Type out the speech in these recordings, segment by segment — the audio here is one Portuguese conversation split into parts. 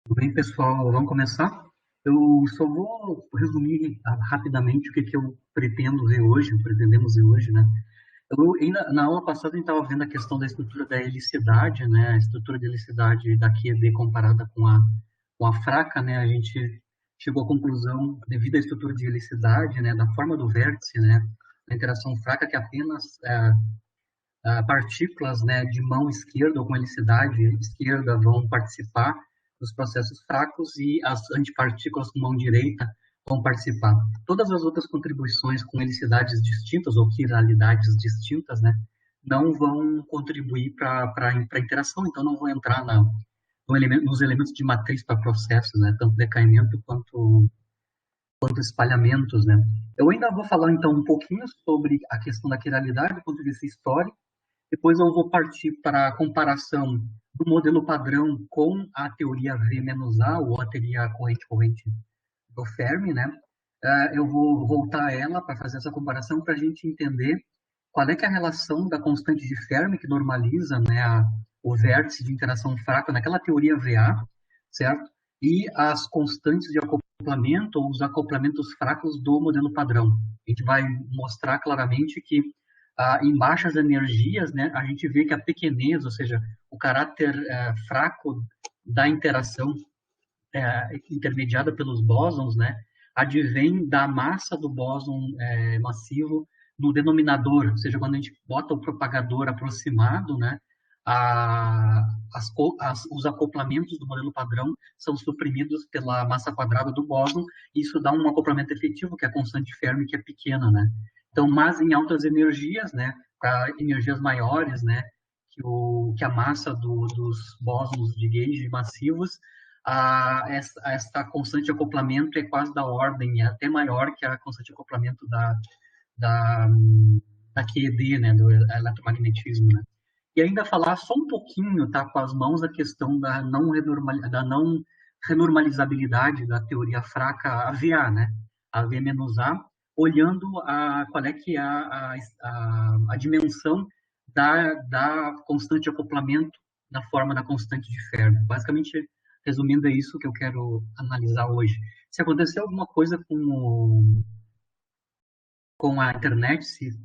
Tudo bem, pessoal? Vamos começar? Eu só vou resumir rapidamente o que eu pretendo ver hoje, pretendemos ver hoje, né? Eu, ainda, na aula passada, a gente estava vendo a questão da estrutura da helicidade, né? A estrutura de helicidade da QED comparada com a fraca, né? A gente chegou à conclusão, devido à estrutura de helicidade, né? Da forma do vértice, né? Da interação fraca, que apenas partículas, né, de mão esquerda ou com helicidade esquerda vão participar dos processos fracos e as antipartículas com mão direita vão participar. Todas as outras contribuições com helicidades distintas ou quiralidades distintas, né, não vão contribuir para a interação, então não vão entrar no nos elementos de matriz para processos, né, tanto decaimento quanto espalhamentos, né. Eu ainda vou falar então um pouquinho sobre a questão da quiralidade do ponto de vista histórico. Depois eu vou partir para a comparação do modelo padrão com a teoria V-A, ou a teoria corrente-corrente do Fermi, né? Eu vou voltar a ela para fazer essa comparação para a gente entender qual é que é a relação da constante de Fermi, que normaliza, né, o vértice de interação fraca naquela teoria VA, certo? E as constantes de acoplamento, ou os acoplamentos fracos do modelo padrão. A gente vai mostrar claramente que em baixas energias, né, a gente vê que a pequenez, ou seja, o caráter fraco da interação intermediada pelos bósons, né, advém da massa do bóson massivo no denominador, ou seja, quando a gente bota o propagador aproximado, né, a, os acoplamentos do modelo padrão são suprimidos pela massa quadrada do bóson, e isso dá um acoplamento efetivo, que é a constante Fermi, que é pequena, né? Então, mas em altas energias, né, para energias maiores, né, que a massa dos bósons de gauge massivos, esta constante de acoplamento é quase da ordem, é até maior que a constante de acoplamento da, da QED, né, do eletromagnetismo, né. E ainda falar só um pouquinho, tá, com as mãos, a questão da não renormalizabilidade da teoria fraca AVA, né, AV-A, olhando qual é que é a dimensão da constante de acoplamento na forma da constante de Fermi. Basicamente, resumindo, é isso que eu quero analisar hoje. Se acontecer alguma coisa com a internet, se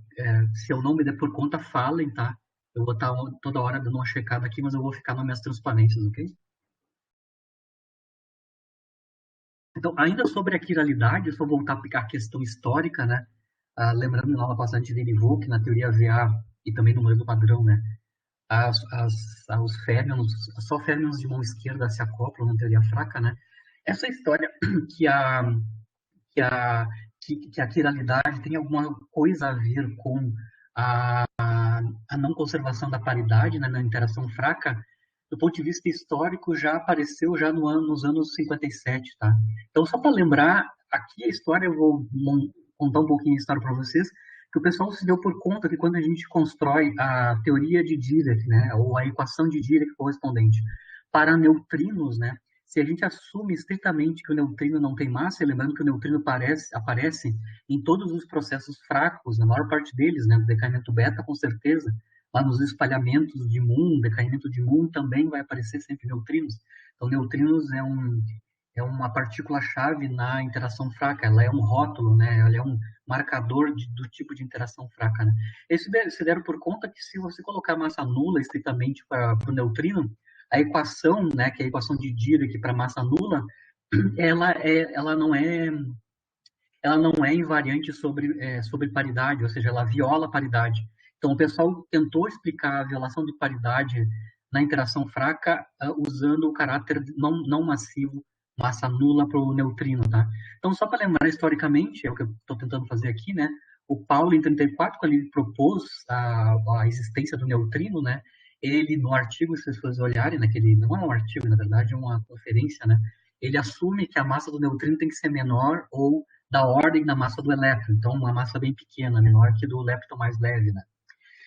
eu não me der por conta, falem, tá? Eu vou estar toda hora dando uma checada aqui, mas eu vou ficar nas minhas transparências, ok? Então, ainda sobre a quiralidade, só voltar à questão histórica, né? Lembrando na aula passada de derivou que na teoria VA e também no modelo padrão, né? Os férmions, só férmions de mão esquerda se acoplam na teoria fraca, né? Essa história que a, que a, que a quiralidade tem alguma coisa a ver com a, a não conservação da paridade, né, na interação fraca, do ponto de vista histórico, já apareceu já nos anos 57, tá? Então, só para lembrar, aqui a história, eu vou contar um pouquinho a história para vocês, que o pessoal se deu por conta que quando a gente constrói a teoria de Dirac, né, ou a equação de Dirac correspondente para neutrinos, né, se a gente assume estritamente que o neutrino não tem massa, lembrando que o neutrino aparece em todos os processos fracos, na maior parte deles, né, no decaimento beta, com certeza, lá nos espalhamentos de Moon, decaimento de Moon, também vai aparecer sempre neutrinos. Então, neutrinos é uma partícula-chave na interação fraca, ela é um rótulo, né? Ela é um marcador do tipo de interação fraca. Né? Eles se deram por conta que se você colocar massa nula estritamente para o neutrino, a equação, né, que é a equação de Dirac para massa nula, ela não é invariante sobre paridade, ou seja, ela viola a paridade. Então, o pessoal tentou explicar a violação de paridade na interação fraca usando o caráter não massivo, massa nula para o neutrino, tá? Então, só para lembrar historicamente, é o que eu estou tentando fazer aqui, né? O Paulo, em 34, quando ele propôs a existência do neutrino, né? Ele, no artigo, se vocês olharem, naquele, não é um artigo, na verdade, é uma conferência, né? Ele assume que a massa do neutrino tem que ser menor ou da ordem da massa do elétron, então uma massa bem pequena, menor que do lepton mais leve, né?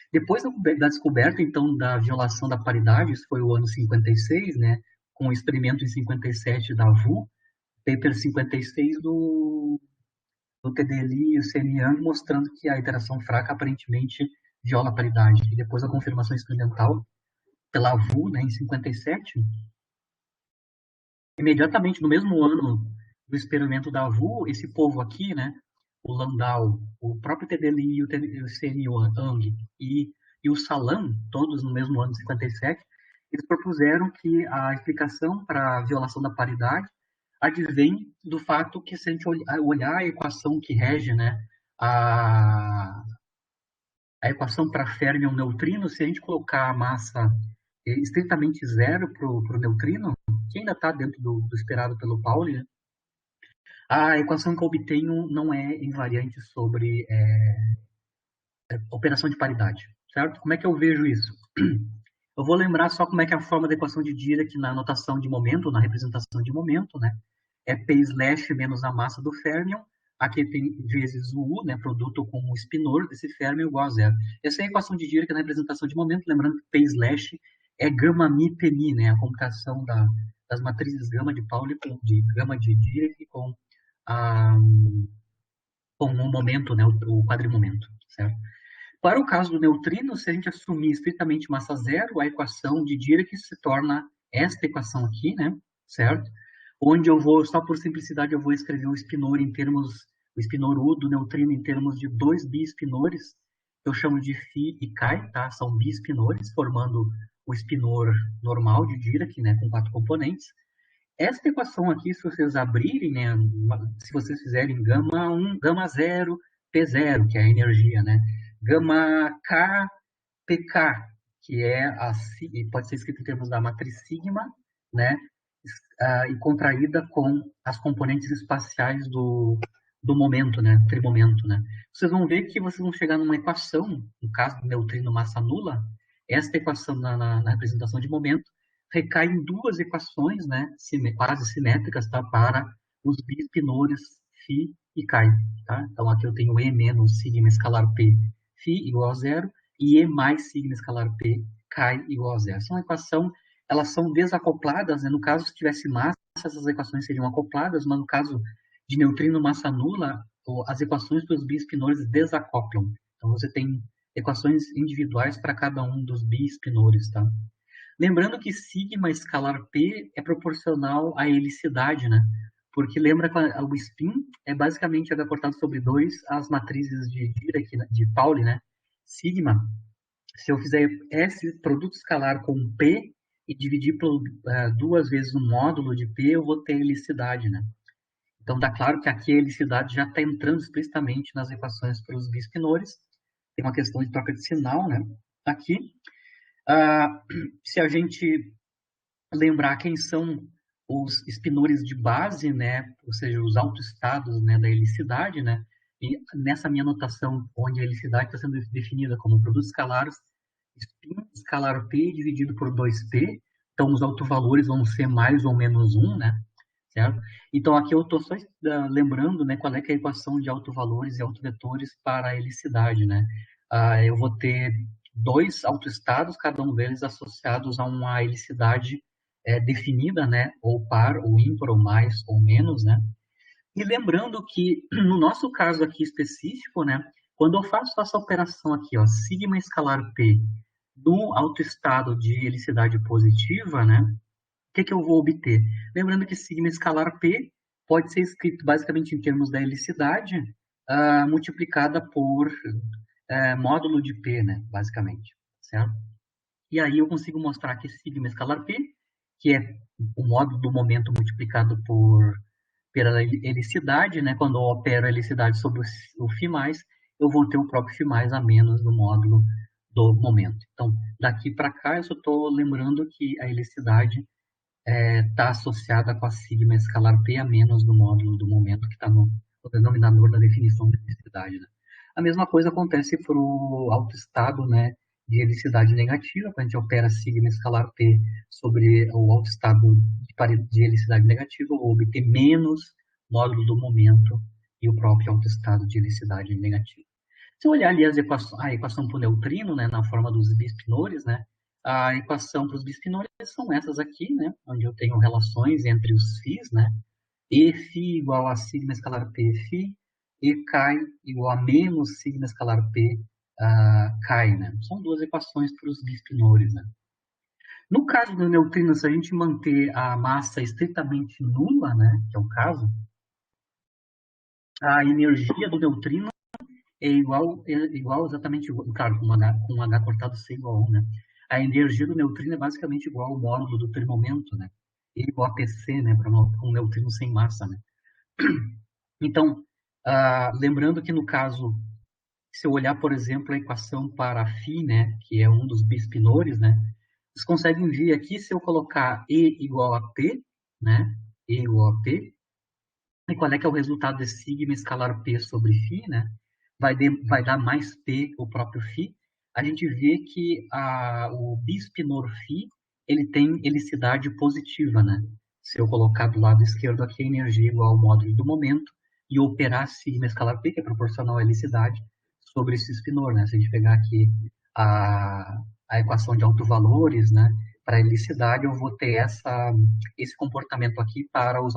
Depois da descoberta, então, da violação da paridade, isso foi o ano 56, né, com o experimento em 57 da VU, paper 56 do TDLI e o CN mostrando que a interação fraca aparentemente viola a paridade. E depois a confirmação experimental pela VU, né, em 57, Imediatamente no mesmo ano do experimento da VU, esse povo aqui, né, o Landau, o próprio TDLI, o CN Ang e o Salam, todos no mesmo ano de 57, eles propuseram que a explicação para a violação da paridade advém do fato que, se a gente olhar a equação que rege, né, a, a equação para férmion-neutrino, se a gente colocar a massa estritamente zero para o neutrino, que ainda está dentro do esperado pelo Pauli, né, a equação que eu obtenho não é invariante sobre operação de paridade, certo? Como é que eu vejo isso? Eu vou lembrar só como é que é a forma da equação de Dirac na notação de momento, na representação de momento, né? É P slash menos a massa do férmion, aqui tem vezes o U, né, produto com o spinor desse férmion igual a zero. Essa é a equação de Dirac na representação de momento, lembrando que P slash é gama mi P mi, né, a computação das matrizes gama de Pauli com de gama de Dirac a, com o momento, né, o quadrimomento, certo? Para o caso do neutrino, se a gente assumir estritamente massa zero, a equação de Dirac se torna esta equação aqui, né? Certo? Onde eu vou, só por simplicidade, eu vou escrever o spinor em termos, o spinor U do neutrino em termos de dois bispinores, que eu chamo de Φ e Chi, tá? São bispinores, formando o spinor normal de Dirac, né? Com quatro componentes. Esta equação aqui, se vocês abrirem, né? Se vocês fizerem gama 1, gama 0, P0, que é a energia, né? Gama K, PK, que é pode ser escrito em termos da matriz sigma, né? E contraída com as componentes espaciais do momento, né? Trimomento, né? Vocês vão ver que vocês vão chegar numa equação, no caso do neutrino massa nula, esta equação na representação de momento recai em duas equações, né? Quase simétricas, tá? Para os bispinores φ e Chi, tá? Então aqui eu tenho E menos sigma escalar P φ igual a zero e E mais sigma escalar P Chi igual a zero. Essa é uma equação, elas são desacopladas, né? No caso, se tivesse massa, essas equações seriam acopladas, mas no caso de neutrino massa nula, as equações dos bispinores desacoplam. Então você tem equações individuais para cada um dos bispinores, tá? Lembrando que sigma escalar P é proporcional à helicidade, né? Porque lembra que o spin é basicamente H cortado sobre 2 as matrizes de Dirac, de Pauli, né? Sigma, se eu fizer S produto escalar com P e dividir por duas vezes o módulo de P, eu vou ter helicidade, né? Então dá claro que aqui a helicidade já está entrando explicitamente nas equações para os bispinores. Tem uma questão de troca de sinal, né? Aqui. Se a gente lembrar quem são os spinores de base, né, ou seja, os autoestados, né, da helicidade, né, e nessa minha notação, onde a helicidade está sendo definida como produtos escalares, spin escalar P dividido por 2P, então os autovalores vão ser mais ou menos 1, né, certo? Então aqui eu estou só lembrando, né, qual é, que é a equação de autovalores e autovetores para a helicidade, né. Eu vou ter dois autoestados, cada um deles associados a uma helicidade definida, né, ou par, ou ímpar, ou mais, ou menos, né. E lembrando que, no nosso caso aqui específico, né, quando eu faço essa operação aqui, ó, sigma escalar P, no autoestado de helicidade positiva, né, o que eu vou obter? Lembrando que sigma escalar P pode ser escrito basicamente em termos da helicidade, multiplicada por módulo de P, né, basicamente, certo? E aí eu consigo mostrar que sigma escalar P, que é o módulo do momento multiplicado pela helicidade, né? Quando eu opero a helicidade sobre o φ+, eu vou ter o próprio φ+ a menos no módulo do momento. Então, daqui para cá, eu só estou lembrando que a helicidade está associada com a sigma escalar P a menos no módulo do momento que está no denominador da definição de helicidade, né? A mesma coisa acontece para o autoestado, né, de helicidade negativa, quando a gente opera sigma escalar P sobre o autoestado de helicidade negativa, eu vou obter menos módulo do momento e o próprio autoestado de helicidade negativa. Se eu olhar ali a equação para o neutrino, né, na forma dos bispinores, né, a equação para os bispinores são essas aqui, né, onde eu tenho relações entre os φs, né, E φ igual a sigma escalar P φ, e chi igual a menos sigma escalar P chi, né. São duas equações para os bispinores, né. No caso do neutrino, se a gente manter a massa estritamente nula, né, que é o caso, a energia do neutrino é igual exatamente, claro, com um H cortado C igual a 1, né? A energia do neutrino é basicamente igual ao módulo do termomento, né? E igual a PC, né, para um neutrino sem massa, né? Então, lembrando que no caso, se eu olhar, por exemplo, a equação para φ, né, que é um dos bispinores, né, vocês conseguem ver aqui, se eu colocar E igual a P, né, E igual a P, e qual é que é o resultado desse sigma escalar P sobre φ, né? Vai dar mais P, o próprio φ. A gente vê que o bispinor φ, ele tem helicidade positiva, né? Se eu colocar do lado esquerdo aqui a energia igual ao módulo do momento e operar sigma escalar P, que é proporcional à helicidade, sobre esse spinor, né? Se a gente pegar aqui a, a equação de autovalores, né? Para a helicidade, eu vou ter esse comportamento aqui para os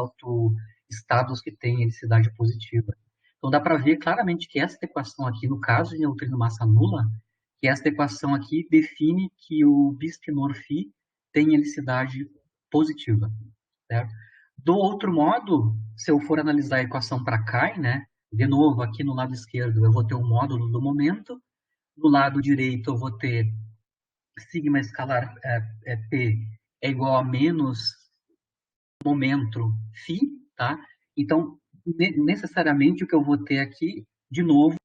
estados que têm helicidade positiva. Então dá para ver claramente que essa equação aqui, no caso de neutrino massa nula, que essa equação aqui define que o bispinor φ tem helicidade positiva, certo? Do outro modo, se eu for analisar a equação para Chi, né, de novo, aqui no lado esquerdo eu vou ter o módulo do momento, no lado direito eu vou ter sigma escalar P é igual a menos momento φ, tá? Então, necessariamente o que eu vou ter aqui, de novo,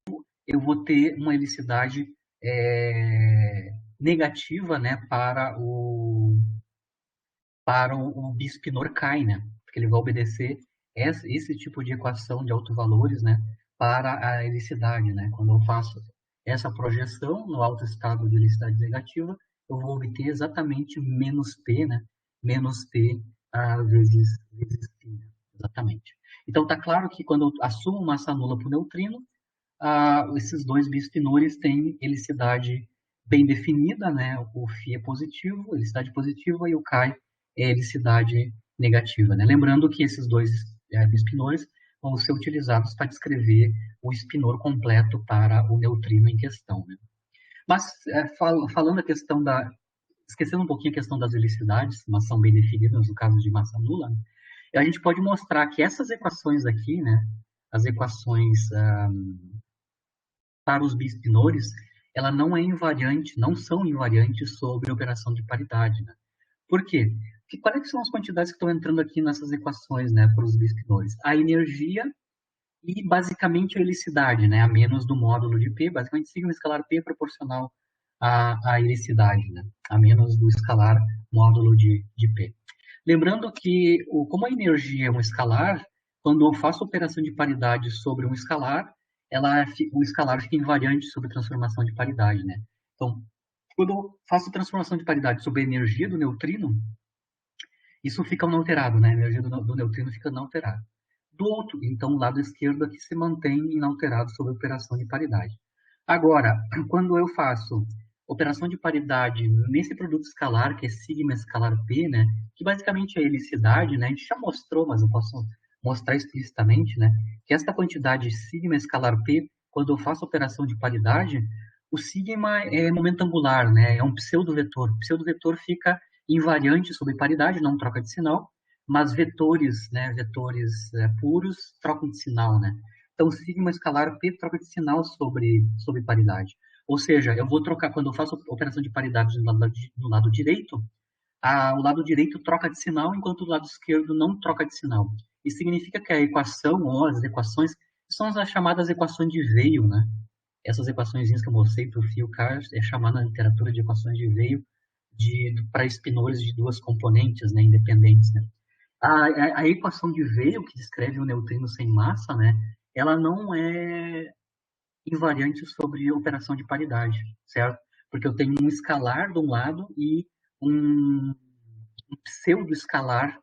eu vou ter uma helicidade negativa, né, para o bispinor Chi, né? Porque ele vai obedecer esse tipo de equação de autovalores, né, para a helicidade, né? Quando eu faço essa projeção no alto estado de helicidade negativa, eu vou obter exatamente menos P, né? Menos P vezes π, né? Exatamente. Então, está claro que quando eu assumo massa nula para o neutrino, esses dois bispinores têm helicidade bem definida, né? O φ é positivo, helicidade positiva, e o Chi é helicidade negativa, né? Lembrando que esses dois bispinores vão ser utilizados para descrever o spinor completo para o neutrino em questão, né? Mas, falando a questão esquecendo um pouquinho a questão das helicidades, mas são bem definidas no caso de massa nula, a gente pode mostrar que essas equações aqui, né? As equações para os bispinores, ela não é invariante, não são invariantes sobre a operação de paridade, né? Por quê? Porque quais são as quantidades que estão entrando aqui nessas equações, né, para os bispinores? A energia e basicamente a helicidade, né, a menos do módulo de P, basicamente sigma escalar P é proporcional à helicidade, né, a menos do escalar módulo de P. Lembrando que, como a energia é um escalar, quando eu faço operação de paridade sobre um escalar, o escalar fica invariante sobre transformação de paridade, né? Então, quando eu faço transformação de paridade sobre a energia do neutrino, isso fica inalterado, né? A energia do neutrino fica inalterada. Do outro, então, o lado esquerdo aqui se mantém inalterado sobre a operação de paridade. Agora, quando eu faço operação de paridade nesse produto escalar, que é sigma escalar P, né? Que basicamente é a helicidade, né? A gente já mostrou, mas eu posso mostrar explicitamente, né? Que esta quantidade sigma escalar P, quando eu faço operação de paridade, o sigma é momento angular, né? É um pseudo-vetor. O pseudo-vetor fica invariante sobre paridade, não troca de sinal, mas vetores, né? Vetores puros trocam de sinal, né? Então, sigma escalar P troca de sinal sobre paridade. Ou seja, eu vou trocar, quando eu faço operação de paridade no lado direito, o lado direito troca de sinal, enquanto o lado esquerdo não troca de sinal. Isso significa que a equação, ou as equações, são as chamadas equações de Weyl, né? Essas equações que eu mostrei para o fio Carr é chamada na literatura de equações de Weyl para espinores de duas componentes, né, independentes, né? A equação de Weyl, que descreve o neutrino sem massa, né, ela não é invariante sobre operação de paridade, certo? Porque eu tenho um escalar de um lado e um pseudo-escalar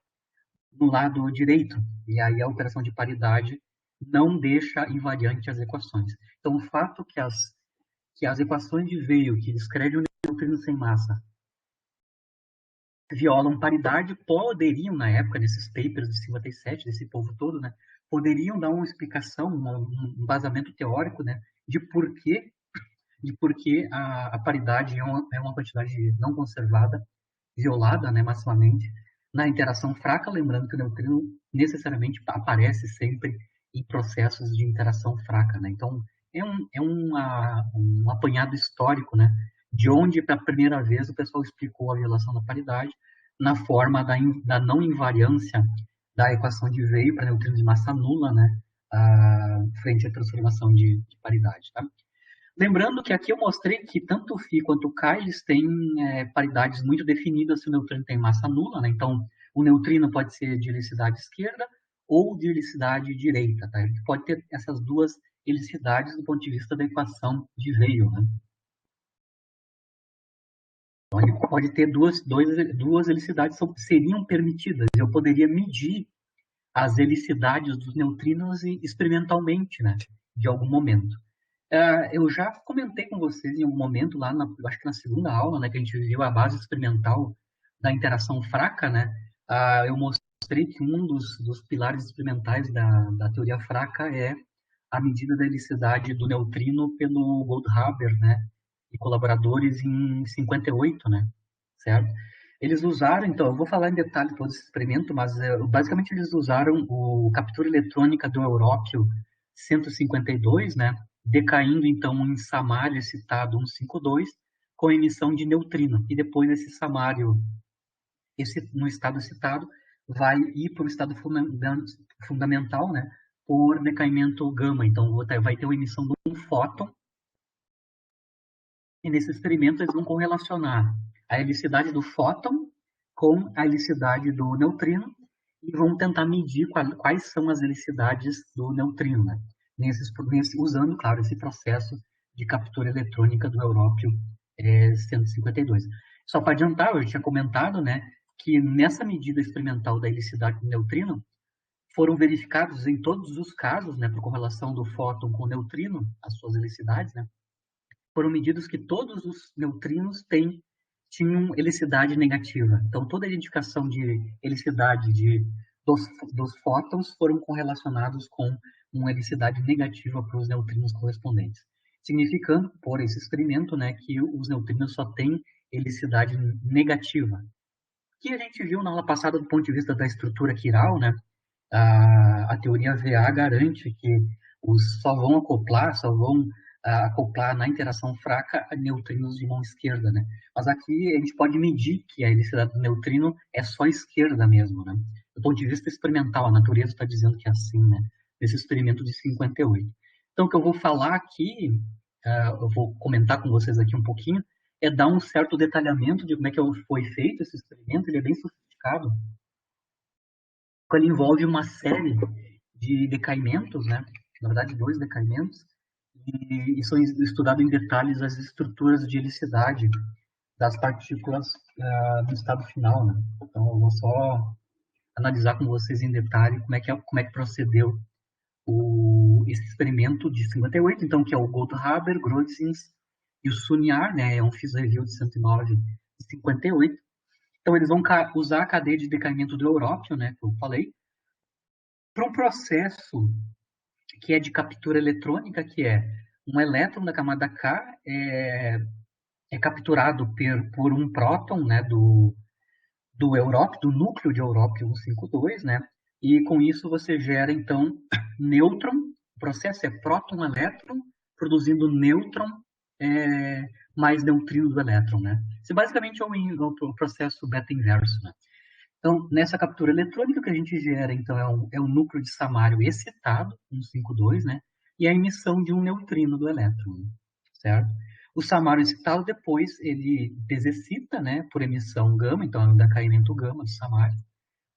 no lado direito. E aí a operação de paridade não deixa invariante as equações. Então, o fato que as equações de Weyl, que descrevem o neutrino sem massa, violam paridade, poderiam, na época, nesses papers de 57, desse povo todo, né, poderiam dar uma explicação, um embasamento teórico, né, de por que a paridade é uma quantidade não conservada violada, né, maximamente. Na interação fraca, lembrando que o neutrino necessariamente aparece sempre em processos de interação fraca, né? Então, um apanhado histórico, né? De onde, pela primeira vez, o pessoal explicou a violação da paridade na forma da não invariância da equação de Weyl para neutrinos de massa nula, né? Frente à transformação de paridade, tá? Lembrando que aqui eu mostrei que tanto o Φ quanto o K eles têm paridades muito definidas se o neutrino tem massa nula, né? Então, o neutrino pode ser de helicidade esquerda ou de helicidade direita, tá? Ele pode ter essas duas helicidades do ponto de vista da equação de Weyl, né? Então, ele pode ter duas helicidades seriam permitidas. Eu poderia medir as helicidades dos neutrinos experimentalmente, né? De algum momento. Eu já comentei com vocês em algum momento lá, acho que na segunda aula, né, que a gente viu a base experimental da interação fraca, né? Eu mostrei que um dos pilares experimentais da teoria fraca é a medida da helicidade do neutrino pelo Goldhaber, né, e colaboradores em 58, né, certo? Eles usaram, então, eu vou falar em detalhe todo esse experimento, mas basicamente eles usaram o captura eletrônica do Európio 152, né, decaindo então em samário excitado 152 com emissão de neutrino. E depois esse samário, no estado excitado, vai ir para o estado fundamental, né, por decaimento gama. Então vai ter uma emissão de um fóton. E nesse experimento eles vão correlacionar a helicidade do fóton com a helicidade do neutrino e vão tentar medir quais são as helicidades do neutrino, né? Usando, claro, esse processo de captura eletrônica do Európio 152. Só para adiantar, eu tinha comentado, né, que nessa medida experimental da helicidade do neutrino foram verificados em todos os casos, né, por correlação do fóton com o neutrino, as suas helicidades, né, foram medidos que todos os neutrinos tinham helicidade negativa. Então, toda a identificação de helicidade dos fótons foram correlacionados com uma helicidade negativa para os neutrinos correspondentes. Significando, por esse experimento, né, que os neutrinos só têm helicidade negativa. O que a gente viu na aula passada do ponto de vista da estrutura quiral, né, a teoria VA garante que só vão acoplar na interação fraca a neutrinos de mão esquerda, né? Mas aqui a gente pode medir que a helicidade do neutrino é só esquerda mesmo, né? Do ponto de vista experimental, a natureza está dizendo que é assim, né? Nesse experimento de 58. Então, o que eu vou falar aqui, eu vou comentar com vocês aqui um pouquinho, é dar um certo detalhamento de como é que foi feito esse experimento. Ele é bem sofisticado. Ele envolve uma série de decaimentos, né? Na verdade, 2 decaimentos, e são estudados em detalhes as estruturas de helicidade das partículas do estado final, né? Então, eu vou só analisar com vocês em detalhe como é que procedeu esse experimento de 58, então, que é o Goldhaber, Grotzius e o Suniar, né? É um FIS Review de 109 e 58. Então, eles vão usar a cadeia de decaimento do Európio, né? Que eu falei, para um processo que é de captura eletrônica, que é um elétron da camada K é capturado por um próton, né, do Európio, do núcleo de Európio 152, né, e com isso você gera, então, nêutron. O processo é próton-elétron, produzindo nêutron mais neutrino do elétron, né. Isso basicamente é o processo beta-inverso, né. Então, nessa captura eletrônica que a gente gera, então, é um núcleo de samário excitado, 152, né? E a emissão de um neutrino do elétron, certo? O samário excitado, depois, ele desexcita, né, por emissão gama, então é um decaimento gama do samário,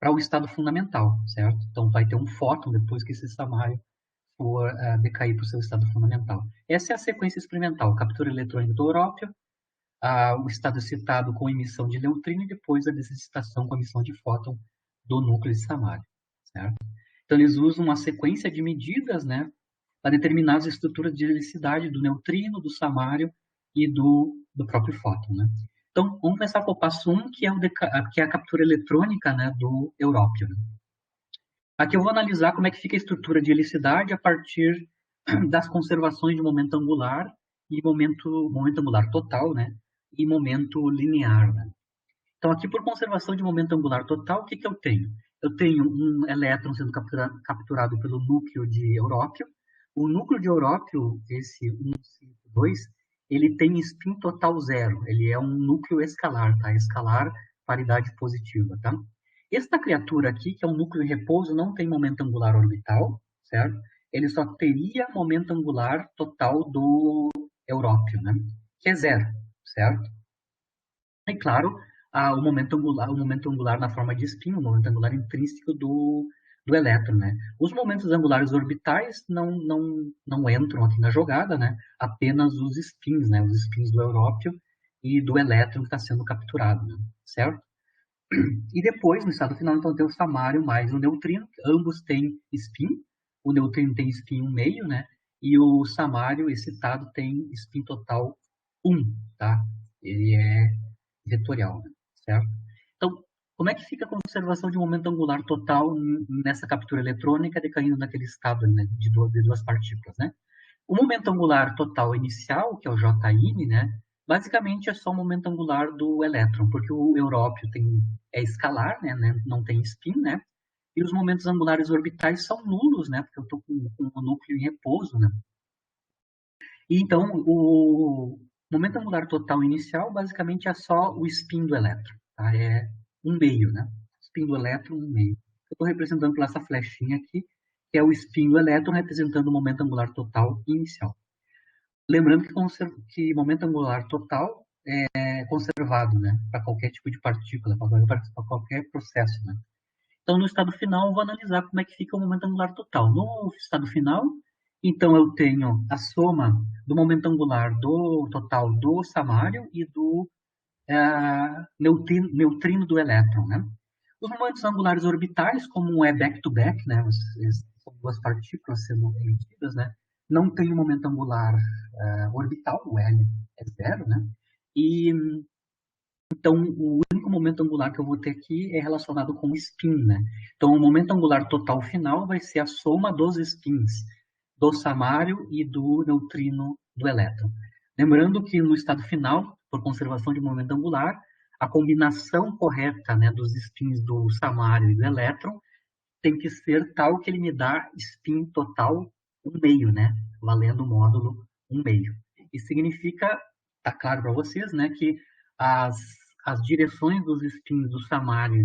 para o estado fundamental, certo? Então, vai ter um fóton depois que esse samário for decair para o seu estado fundamental. Essa é a sequência experimental: captura eletrônica do Európio, o estado excitado com emissão de neutrino e depois a desexcitação com emissão de fóton do núcleo de samário, certo? Então, eles usam uma sequência de medidas, né, para determinar as estruturas de helicidade do neutrino, do samário e do próprio fóton, né? Então, vamos começar com o passo 1, que é a captura eletrônica, né, do Európio. Aqui eu vou analisar como é que fica a estrutura de helicidade a partir das conservações de momento angular e momento angular total, né, e momento linear, né? Então, aqui, por conservação de momento angular total, o que que eu tenho? Eu tenho um elétron sendo capturado pelo núcleo de Európio. O núcleo de Európio, esse 152, ele tem spin total zero. Ele é um núcleo escalar, tá? Escalar, paridade positiva, tá? Esta criatura aqui, que é um núcleo em repouso, não tem momento angular orbital, certo? Ele só teria momento angular total do Európio, né? Que é zero, certo? E claro, o momento angular na forma de spin, o momento angular intrínseco do elétron, né? Os momentos angulares orbitais não entram aqui na jogada, né? Apenas os spins, né? Os spins do Európio e do elétron que está sendo capturado, né? Certo? E depois, no estado final, então, tem o samário mais o neutrino, ambos têm spin, o neutrino tem spin 1,5, né? E o samário excitado tem spin total 1, tá? Ele é vetorial, né? Certo? Então, como é que fica a conservação de momento angular total nessa captura eletrônica decaindo naquele estado, né, de duas partículas, né? O momento angular total inicial, que é o JIN, né, basicamente é só o momento angular do elétron, porque o Európio é escalar, né, não tem spin, né, e os momentos angulares orbitais são nulos, né, porque eu estou com o núcleo em repouso, né. E então, o momento angular total inicial, basicamente, é só o spin do elétron, tá? É um meio, né? Spin do elétron, um meio. Eu estou representando por essa flechinha aqui, que é o spin do elétron representando o momento angular total inicial. Lembrando que momento angular total é conservado, né? Para qualquer tipo de partícula, para qualquer processo, né? Então, no estado final, eu vou analisar como é que fica o momento angular total. No estado final, então, eu tenho a soma do momento angular do total do samário e do neutrino do elétron, né? Os momentos angulares orbitais, como é back-to-back, né? São duas partículas sendo emitidas, né? Não tem um momento angular orbital, o L é zero, né? E então, o único momento angular que eu vou ter aqui é relacionado com o spin, né? Então, o momento angular total final vai ser a soma dos spins do samário e do neutrino do elétron. Lembrando que no estado final, por conservação de momento angular, a combinação correta, né, dos spins do samário e do elétron tem que ser tal que ele me dá spin total 1,5, né? Valendo o módulo 1,5. Isso significa, tá claro para vocês, né, que as, as direções dos spins do samário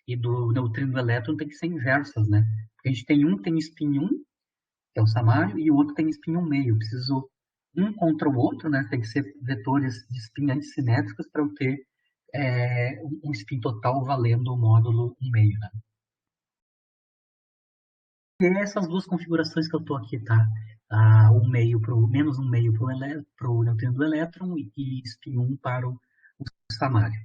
e do neutrino do elétron tem que ser inversas, né? Porque a gente tem spin 1, que é o samário, e o outro tem spin 1,5. Preciso um contra o outro, né? Tem que ser vetores de spin antissimétricos para eu ter um spin total valendo o módulo 1,5, né? E essas duas configurações que eu estou aqui, tá? Menos 1,5 para o neutrino do elétron e spin 1 para o samário.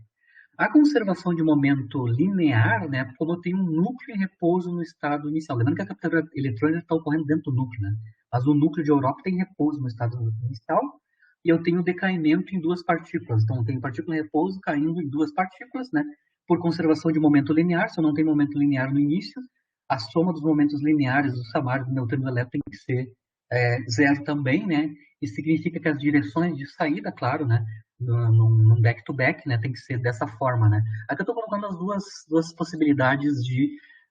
A conservação de momento linear, né, como eu tenho um núcleo em repouso no estado inicial. Lembrando que a captura eletrônica está ocorrendo dentro do núcleo, né? Mas o núcleo de Europa tem repouso no estado inicial e eu tenho decaimento em duas partículas. Então, eu tenho partícula em repouso caindo em duas partículas, né? Por conservação de momento linear. Se eu não tenho momento linear no início, a soma dos momentos lineares do samário do neutrino do elétron tem que ser zero também, né? Isso significa que as direções de saída, claro, né? Num back-to-back, né? Tem que ser dessa forma, né? Aqui eu estou colocando as duas possibilidades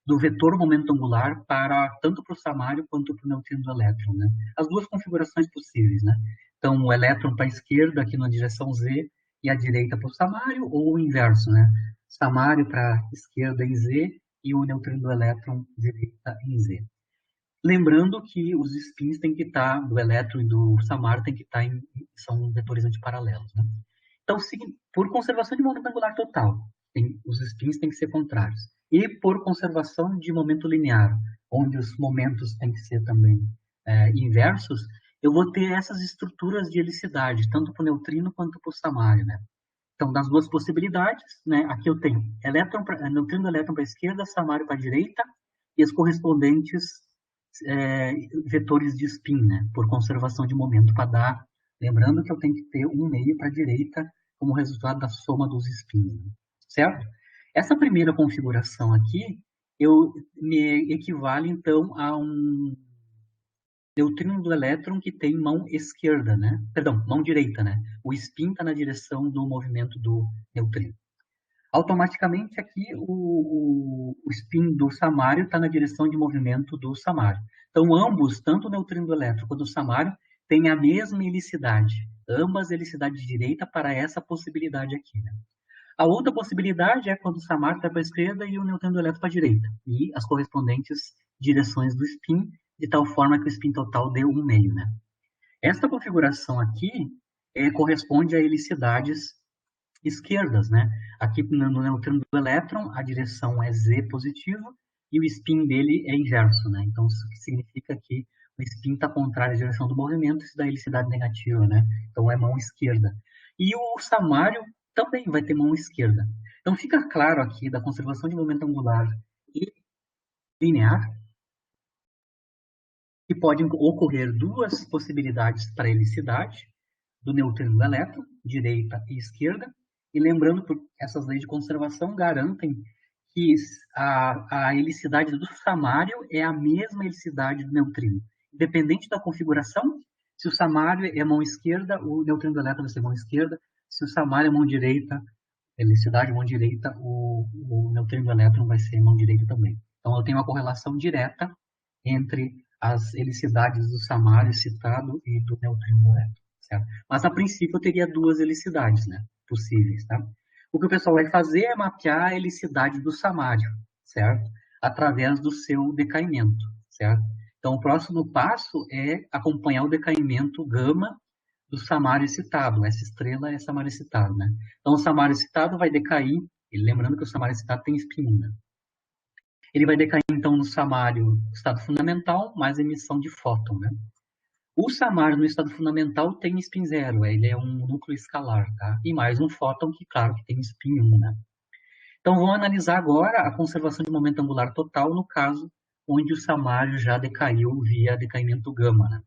do vetor momento angular para tanto para o samário quanto para o neutrino do elétron, né? As duas configurações possíveis, né? Então, o elétron para a esquerda aqui na direção Z e a direita para o samário, ou o inverso, né? Samário para a esquerda em Z e o neutrino do elétron direita em Z. Lembrando que os spins têm que estar, do elétron e do samário, tem que estar são vetores antiparalelos, né? Então, por conservação de momento angular total, os spins têm que ser contrários. E por conservação de momento linear, onde os momentos têm que ser também inversos, eu vou ter essas estruturas de helicidade, tanto para o neutrino quanto para o samário, né? Então, das duas possibilidades, né, aqui eu tenho neutrino do elétron para a esquerda, samário para a direita, e as correspondentes vetores de spin, né, por conservação de momento, para dar. Lembrando que eu tenho que ter 1,5 para a direita como resultado da soma dos spins, né, certo? Essa primeira configuração aqui, me equivale, então, a um neutrino do elétron que tem mão esquerda, né? Perdão, mão direita, né? O spin está na direção do movimento do neutrino, automaticamente aqui o spin do samário está na direção de movimento do samário. Então, ambos, tanto o neutrino do elétron quanto o samário, têm a mesma helicidade. Ambas helicidade de direita para essa possibilidade aqui. Né? A outra possibilidade é quando o samário está para a esquerda e o neutrino do elétron para a direita. E as correspondentes direções do spin, de tal forma que o spin total dê 1,5. Né? Esta configuração aqui corresponde a helicidades esquerdas, né? Aqui no neutrino do elétron, a direção é z positiva e o spin dele é inverso, né? Então, isso significa que o spin está contrário à direção do movimento, isso dá helicidade negativa, né? Então, é mão esquerda. E o samário também vai ter mão esquerda. Então, fica claro aqui da conservação de momento angular e linear que podem ocorrer duas possibilidades para a helicidade, do neutrino do elétron, direita e esquerda, e lembrando que essas leis de conservação garantem que a helicidade do samário é a mesma helicidade do neutrino. Independente da configuração, se o samário é mão esquerda, o neutrino do elétron vai ser mão esquerda, se o samário é mão direita, helicidade mão direita, o neutrino do elétron vai ser mão direita também. Então eu tenho uma correlação direta entre as helicidades do samário citado e do neutrino do elétron. Certo? Mas a princípio eu teria duas helicidades, né, possíveis, tá? O que o pessoal vai fazer é mapear a helicidade do samário, certo? Através do seu decaimento, certo? Então o próximo passo é acompanhar o decaimento gama do samário excitado. Essa estrela é samário excitado, né? Então o samário excitado vai decair, e lembrando que o samário excitado tem spin, né? Ele vai decair então no samário estado fundamental mais emissão de fóton, né? O samário no estado fundamental tem spin zero, ele é um núcleo escalar, tá? E mais um fóton que, claro, que tem spin 1, né? Então, vamos analisar agora a conservação de momento angular total no caso onde o samário já decaiu via decaimento gama, né?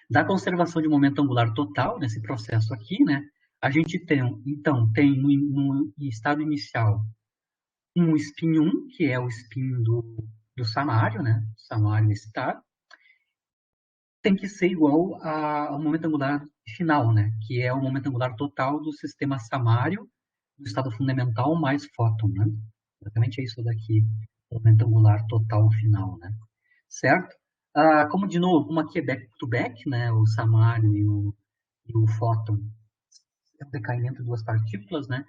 Da conservação de momento angular total, nesse processo aqui, né? A gente tem, então, no estado inicial um spin 1, que é o spin do samário, né? Samário excitado, tem que ser igual ao momento angular final, né? Que é o momento angular total do sistema samário do estado fundamental mais fóton, né? Exatamente é isso daqui, o momento angular total final, né? Certo? Como de novo, como aqui é back-to-back, né? O samário e o fóton, é o decaimento de duas partículas, né?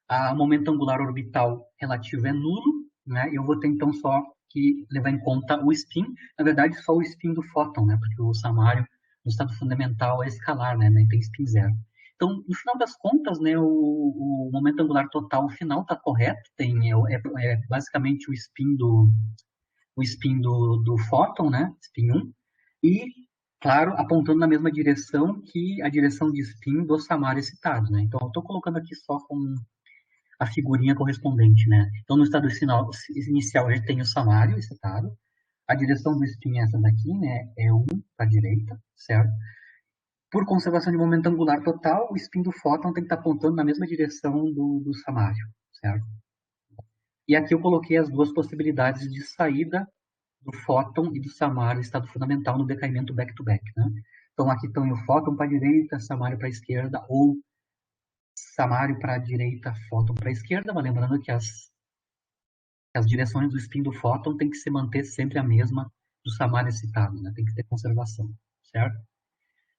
A momento angular orbital relativo é nulo, né? Eu vou ter então só que levar em conta o spin, na verdade só o spin do fóton, né? Porque o samário no estado fundamental é escalar, né? Tem spin zero. Então, no final das contas, né, o momento angular total final está correto, é basicamente o spin do fóton, né? Spin 1, e, claro, apontando na mesma direção que a direção de spin do samário excitado, né? Então, eu estou colocando aqui só com a figurinha correspondente, né? Então, no estado inicial, a gente tem o samário excitado, a direção do spin é essa daqui, né? É 1 para a direita, certo? Por conservação de momento angular total, o spin do fóton tem que estar apontando na mesma direção do samário, certo? E aqui eu coloquei as duas possibilidades de saída do fóton e do samário estado fundamental no decaimento back-to-back, né? Então, aqui estão o fóton para a direita, samário para a esquerda, ou samário para a direita, fóton para a esquerda, mas lembrando que as direções do spin do fóton tem que se manter sempre a mesma do samário excitado, né? Tem que ter conservação, certo?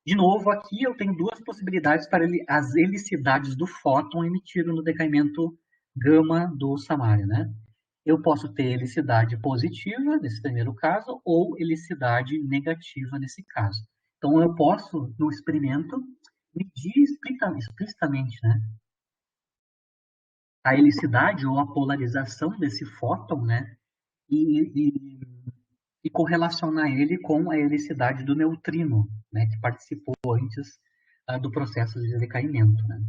De novo, aqui eu tenho duas possibilidades para as helicidades do fóton emitido no decaimento gama do samário, né? Eu posso ter helicidade positiva, nesse primeiro caso, ou helicidade negativa, nesse caso. Então, eu posso, no experimento, medir explicitamente, né, a helicidade ou a polarização desse fóton, né, e correlacionar ele com a helicidade do neutrino, né, que participou antes do processo de decaimento, né,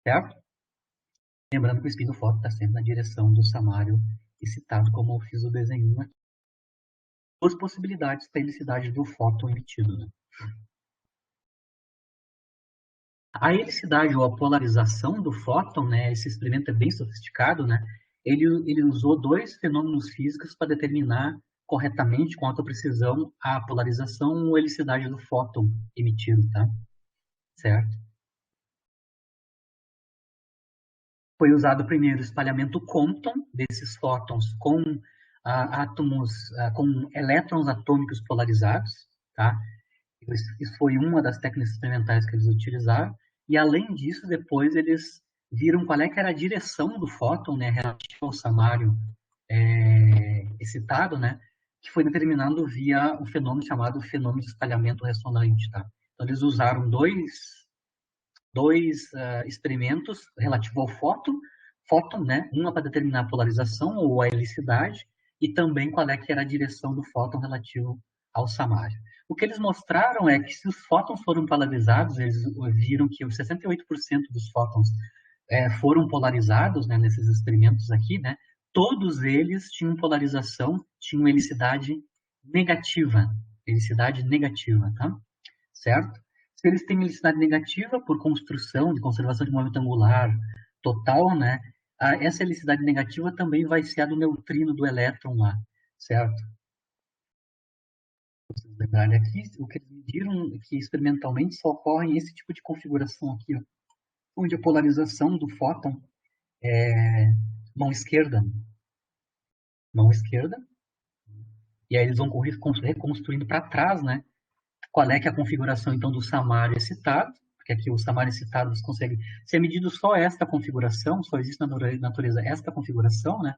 certo? Lembrando que o spin do fóton está sempre na direção do samário excitado, como eu fiz o desenho aqui. Duas possibilidades para a helicidade do fóton emitido, né? A helicidade ou a polarização do fóton, né, esse experimento é bem sofisticado, né? Ele usou dois fenômenos físicos para determinar corretamente, com alta precisão, a polarização ou helicidade do fóton emitido, tá? Certo? Foi usado primeiro o espalhamento Compton desses fótons com átomos, com elétrons atômicos polarizados, tá? Isso foi uma das técnicas experimentais que eles utilizaram. E, além disso, depois eles viram qual é que era a direção do fóton, né, relativo ao samário excitado, né, que foi determinado via um fenômeno chamado fenômeno de espalhamento ressonante. Tá? Então, eles usaram dois experimentos relativos ao fóton, né, uma para determinar a polarização ou a helicidade, e também qual é que era a direção do fóton relativo ao samário. O que eles mostraram é que se os fótons foram polarizados, eles viram que os 68% dos fótons foram polarizados, né, nesses experimentos aqui, né, todos eles tinham polarização, tinham helicidade negativa, tá? Certo? Se eles têm helicidade negativa por construção, de conservação de momento angular total, né, essa helicidade negativa também vai ser a do neutrino do elétron lá, certo? Vocês lembrarem aqui, o que eles mediram que experimentalmente só ocorre esse tipo de configuração aqui, ó, onde a polarização do fóton é mão esquerda, e aí eles vão reconstruindo para trás, né? Qual é que é a configuração, então, do samário excitado, porque aqui o samário excitado você consegue, se é medido só esta configuração, só existe na natureza esta configuração, né?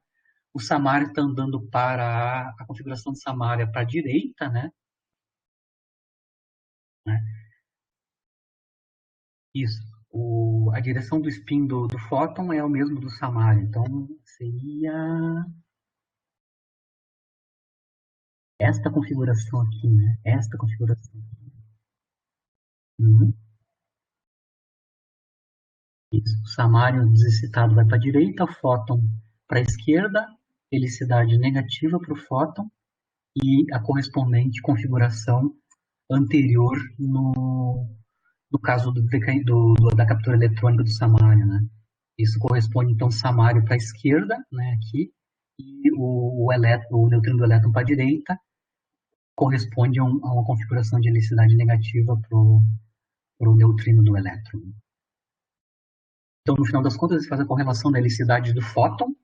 O samário está andando para a configuração de samário para a direita, né? Isso. A direção do spin do fóton é o mesmo do samário, então seria esta configuração aqui, né? Esta configuração. Uhum. Isso. O samário desexcitado vai para a direita, o fóton para a esquerda, helicidade negativa para o fóton e a correspondente configuração anterior no caso da captura eletrônica do samário, né? Isso corresponde, então, samário para a esquerda, né, aqui, e o neutrino do elétron para a direita, corresponde a uma configuração de helicidade negativa para o neutrino do elétron. Então, no final das contas, eles fazem a correlação da helicidade do fóton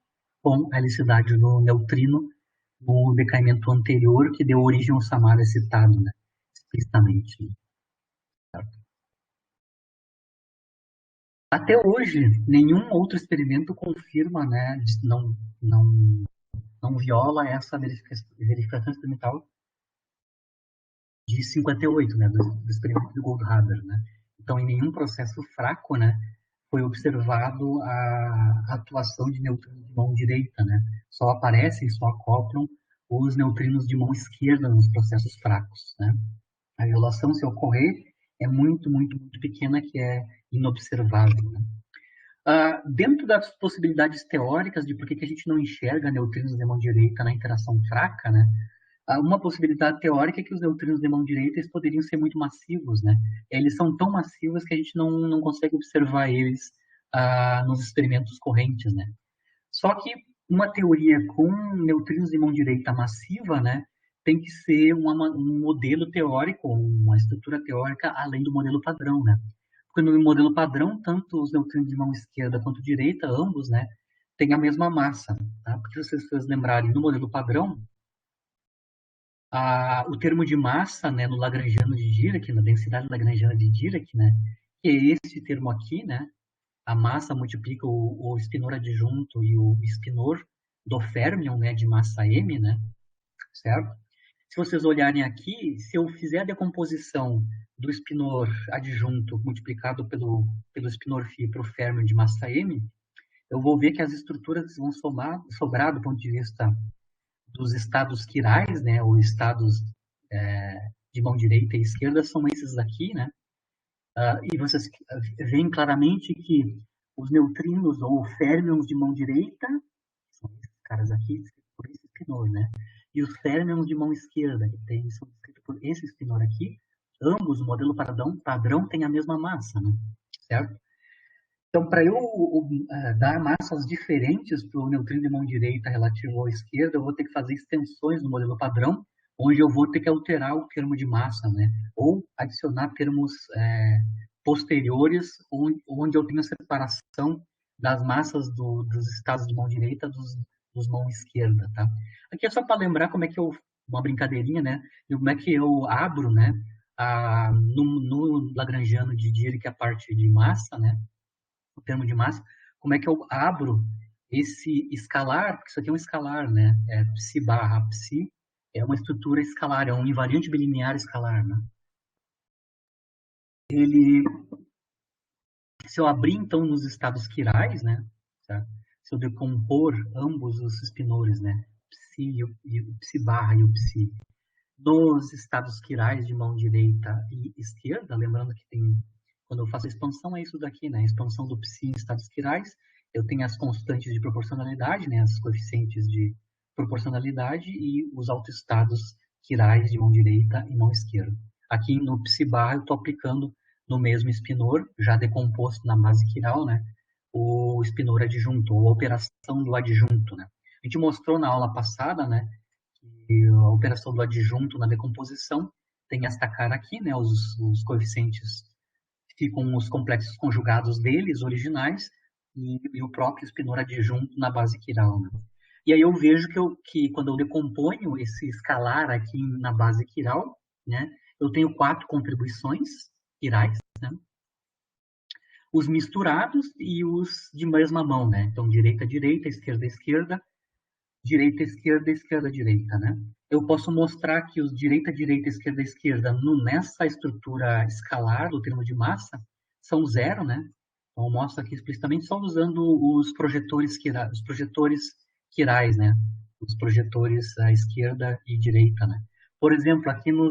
com a helicidade do neutrino no decaimento anterior, que deu origem ao samário excitado, né? Explicitamente. Né? Até hoje, nenhum outro experimento confirma, né? Não viola essa verificação experimental de 58, né? Do experimento do Goldhaber, né? Então, em nenhum processo fraco, né? Foi observado a atuação de neutrinos de mão direita, né? Só aparecem, só acoplam os neutrinos de mão esquerda nos processos fracos, né? A violação, se ocorrer, é muito, muito, muito pequena, que é inobservável, né? Dentro das possibilidades teóricas de por que a gente não enxerga neutrinos de mão direita na interação fraca, né? Uma possibilidade teórica é que os neutrinos de mão direita eles poderiam ser muito massivos, né? Eles são tão massivos que a gente não consegue observar eles nos experimentos correntes, né? Só que uma teoria com neutrinos de mão direita massiva, né, tem que ser um modelo teórico, uma estrutura teórica além do modelo padrão, né? Porque no modelo padrão, tanto os neutrinos de mão esquerda quanto direita, ambos, né, têm a mesma massa, tá? Porque se vocês lembrarem, no modelo padrão, o termo de massa, né, no Lagrangiano de Dirac, na densidade lagrangiana de Dirac, né, que é esse termo aqui, né, a massa multiplica o espinor adjunto e o espinor do férmion, né, de massa m, né, certo? Se vocês olharem aqui, se eu fizer a decomposição do espinor adjunto multiplicado pelo espinor φ para o férmion de massa m, eu vou ver que as estruturas vão sobrar do ponto de vista dos estados quirais, né, ou estados de mão direita e esquerda, são esses aqui, né? E vocês veem claramente que os neutrinos ou férmions de mão direita, são esses caras aqui, por esse espinor, né? E os férmions de mão esquerda, que são descritos por esse espinor aqui, ambos, o modelo padrão tem a mesma massa, né? Certo? Então, para eu dar massas diferentes para o neutrino de mão direita relativo à esquerda, eu vou ter que fazer extensões no modelo padrão, onde eu vou ter que alterar o termo de massa, né? Ou adicionar termos posteriores, onde eu tenho a separação das massas dos estados de mão direita dos mão esquerda, tá? Aqui é só para lembrar como é que eu, uma brincadeirinha, né? E como é que eu abro, né? No Lagrangiano de Dirac, que é a parte de massa, né? O termo de massa, como é que eu abro esse escalar, porque isso aqui é um escalar, né? É psi barra psi, é uma estrutura escalar, é um invariante bilinear escalar, né? Ele, se eu abrir, então, nos estados quirais, né? Certo? Se eu decompor ambos os espinores, né? Psi e o psi barra e o psi, nos estados quirais de mão direita e esquerda, lembrando que tem, quando eu faço a expansão, é isso daqui, né? A expansão do psi em estados quirais, eu tenho as constantes de proporcionalidade, né? As coeficientes de proporcionalidade e os autoestados quirais de mão direita e mão esquerda. Aqui no psi barra eu estou aplicando no mesmo espinor, já decomposto na base quiral, né? O espinor adjunto, ou a operação do adjunto, né? A gente mostrou na aula passada, né? E a operação do adjunto na decomposição tem esta cara aqui, né? Os coeficientes ficam os complexos conjugados deles, originais, e o próprio espinor adjunto na base quiral, né? E aí eu vejo que quando eu decomponho esse escalar aqui na base quiral, né? Eu tenho 4 contribuições quirais, né? Os misturados e os de mesma mão, né? Então, direita, direita, esquerda, esquerda, direita, esquerda, esquerda, direita, né? Eu posso mostrar que os direita, direita, esquerda, esquerda, nessa estrutura escalar do termo de massa, são zero, né? Então, eu mostro aqui explicitamente só usando os projetores quirais, né? Os projetores à esquerda e direita, né? Por exemplo, aqui no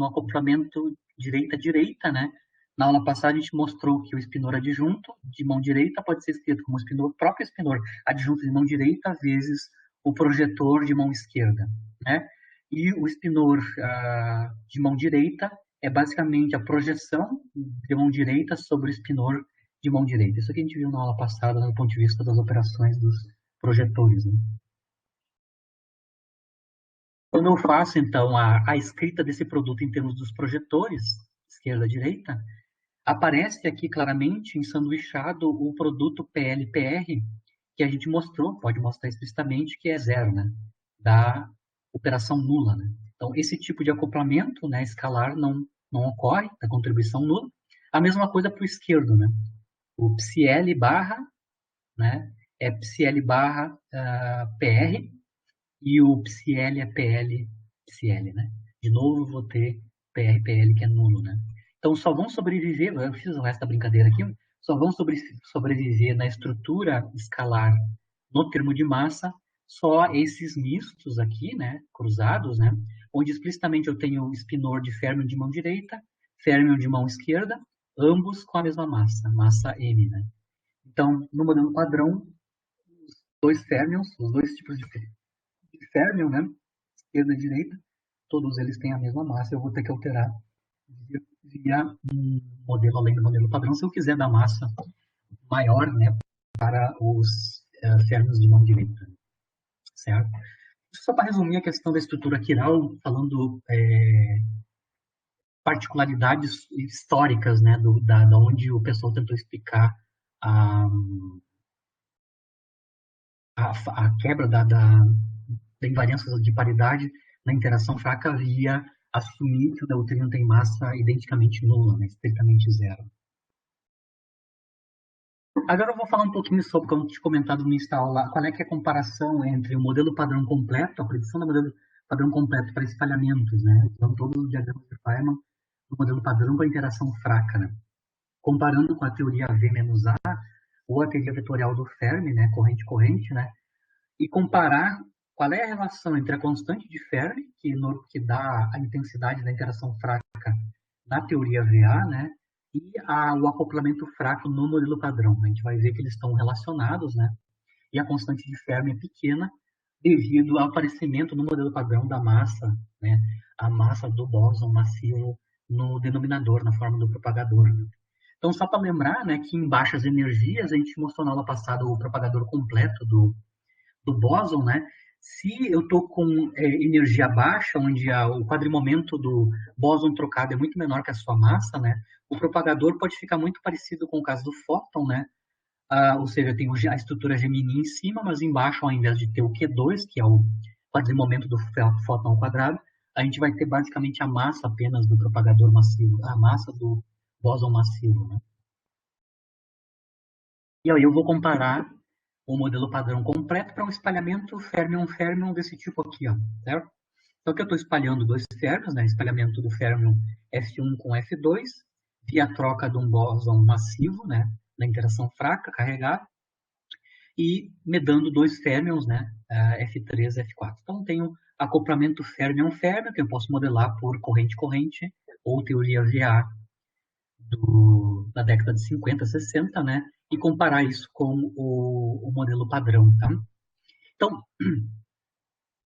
acoplamento direita-direita, né? Na aula passada a gente mostrou que o espinor adjunto de mão direita pode ser escrito como espinor, próprio espinor adjunto de mão direita vezes o projetor de mão esquerda, né? E o espinor de mão direita é basicamente a projeção de mão direita sobre o espinor de mão direita. Isso que a gente viu na aula passada, do ponto de vista das operações dos projetores, né? Quando eu faço, então, a escrita desse produto em termos dos projetores, esquerda-direita, aparece aqui claramente ensanduichado o produto PL-PR, que a gente mostrou, pode mostrar explicitamente, que é zero, né? Da operação nula, né? Então, esse tipo de acoplamento, né, escalar não ocorre, da contribuição nula. A mesma coisa para o esquerdo, né? O psi-L barra, né, é psi-L barra PR, e o psi-L é PL, psi-L, né? De novo, vou ter PR-PL, que é nulo, né? Então, só vão sobreviver, eu fiz o resto da brincadeira aqui, só vão sobreviver na estrutura escalar no termo de massa só esses mistos aqui, né, cruzados, né, onde explicitamente eu tenho espinor de férmion de mão direita, férmion de mão esquerda, ambos com a mesma massa, massa M, né? Então, no modelo padrão, dois férmions, os dois tipos de férmion, né, esquerda e direita, todos eles têm a mesma massa, eu vou ter que alterar via um modelo além do modelo padrão, se eu quiser dar massa maior, né, para os férmions de mão direita, certo? Só para resumir a questão da estrutura quiral, falando particularidades históricas, né, da onde o pessoal tentou explicar a, a quebra da invariância de paridade na interação fraca via assumir que o neutrino tem massa identicamente nula, né, estritamente zero. Agora eu vou falar um pouquinho sobre, como eu tinha comentado no início da aula, qual é que é a comparação entre o modelo padrão completo, a predição do modelo padrão completo para espalhamentos, né? Então, todos os diagramas de Feynman, o modelo padrão com a interação fraca, né? Comparando com a teoria V-A, ou a teoria vetorial do Fermi, né? Corrente-corrente, né? E comparar qual é a relação entre a constante de Fermi, que dá a intensidade da interação fraca na teoria VA, né? E o acoplamento fraco no modelo padrão. A gente vai ver que eles estão relacionados, né? E a constante de Fermi é pequena devido ao aparecimento no modelo padrão da massa, né? A massa do bóson massivo no denominador, na forma do propagador. Né? Então, só para lembrar, né, que em baixas energias, a gente mostrou na aula passada o propagador completo do bóson, né? Se eu estou com energia baixa, onde o quadrimomento do bóson trocado é muito menor que a sua massa, né? O propagador pode ficar muito parecido com o caso do fóton, né? ou seja, eu tenho a estrutura gemini em cima, mas embaixo, ao invés de ter o Q2, que é o quadrimomento do fóton ao quadrado, a gente vai ter basicamente a massa apenas do propagador massivo, a massa do bóson massivo, né? E aí eu vou comparar o modelo padrão completo para um espalhamento férmion-férmion desse tipo aqui, ó, certo? Então, que eu estou espalhando dois férmions, né? Espalhamento do férmion F1 com F2, via troca de um bóson massivo, né? Na interação fraca, carregado, e medando dois férmions, né? F3 e F4. Então, tenho acoplamento férmion-férmion, que eu posso modelar por corrente-corrente, ou teoria VA da década de 50, 60, né? E comparar isso com o modelo padrão, tá? Então,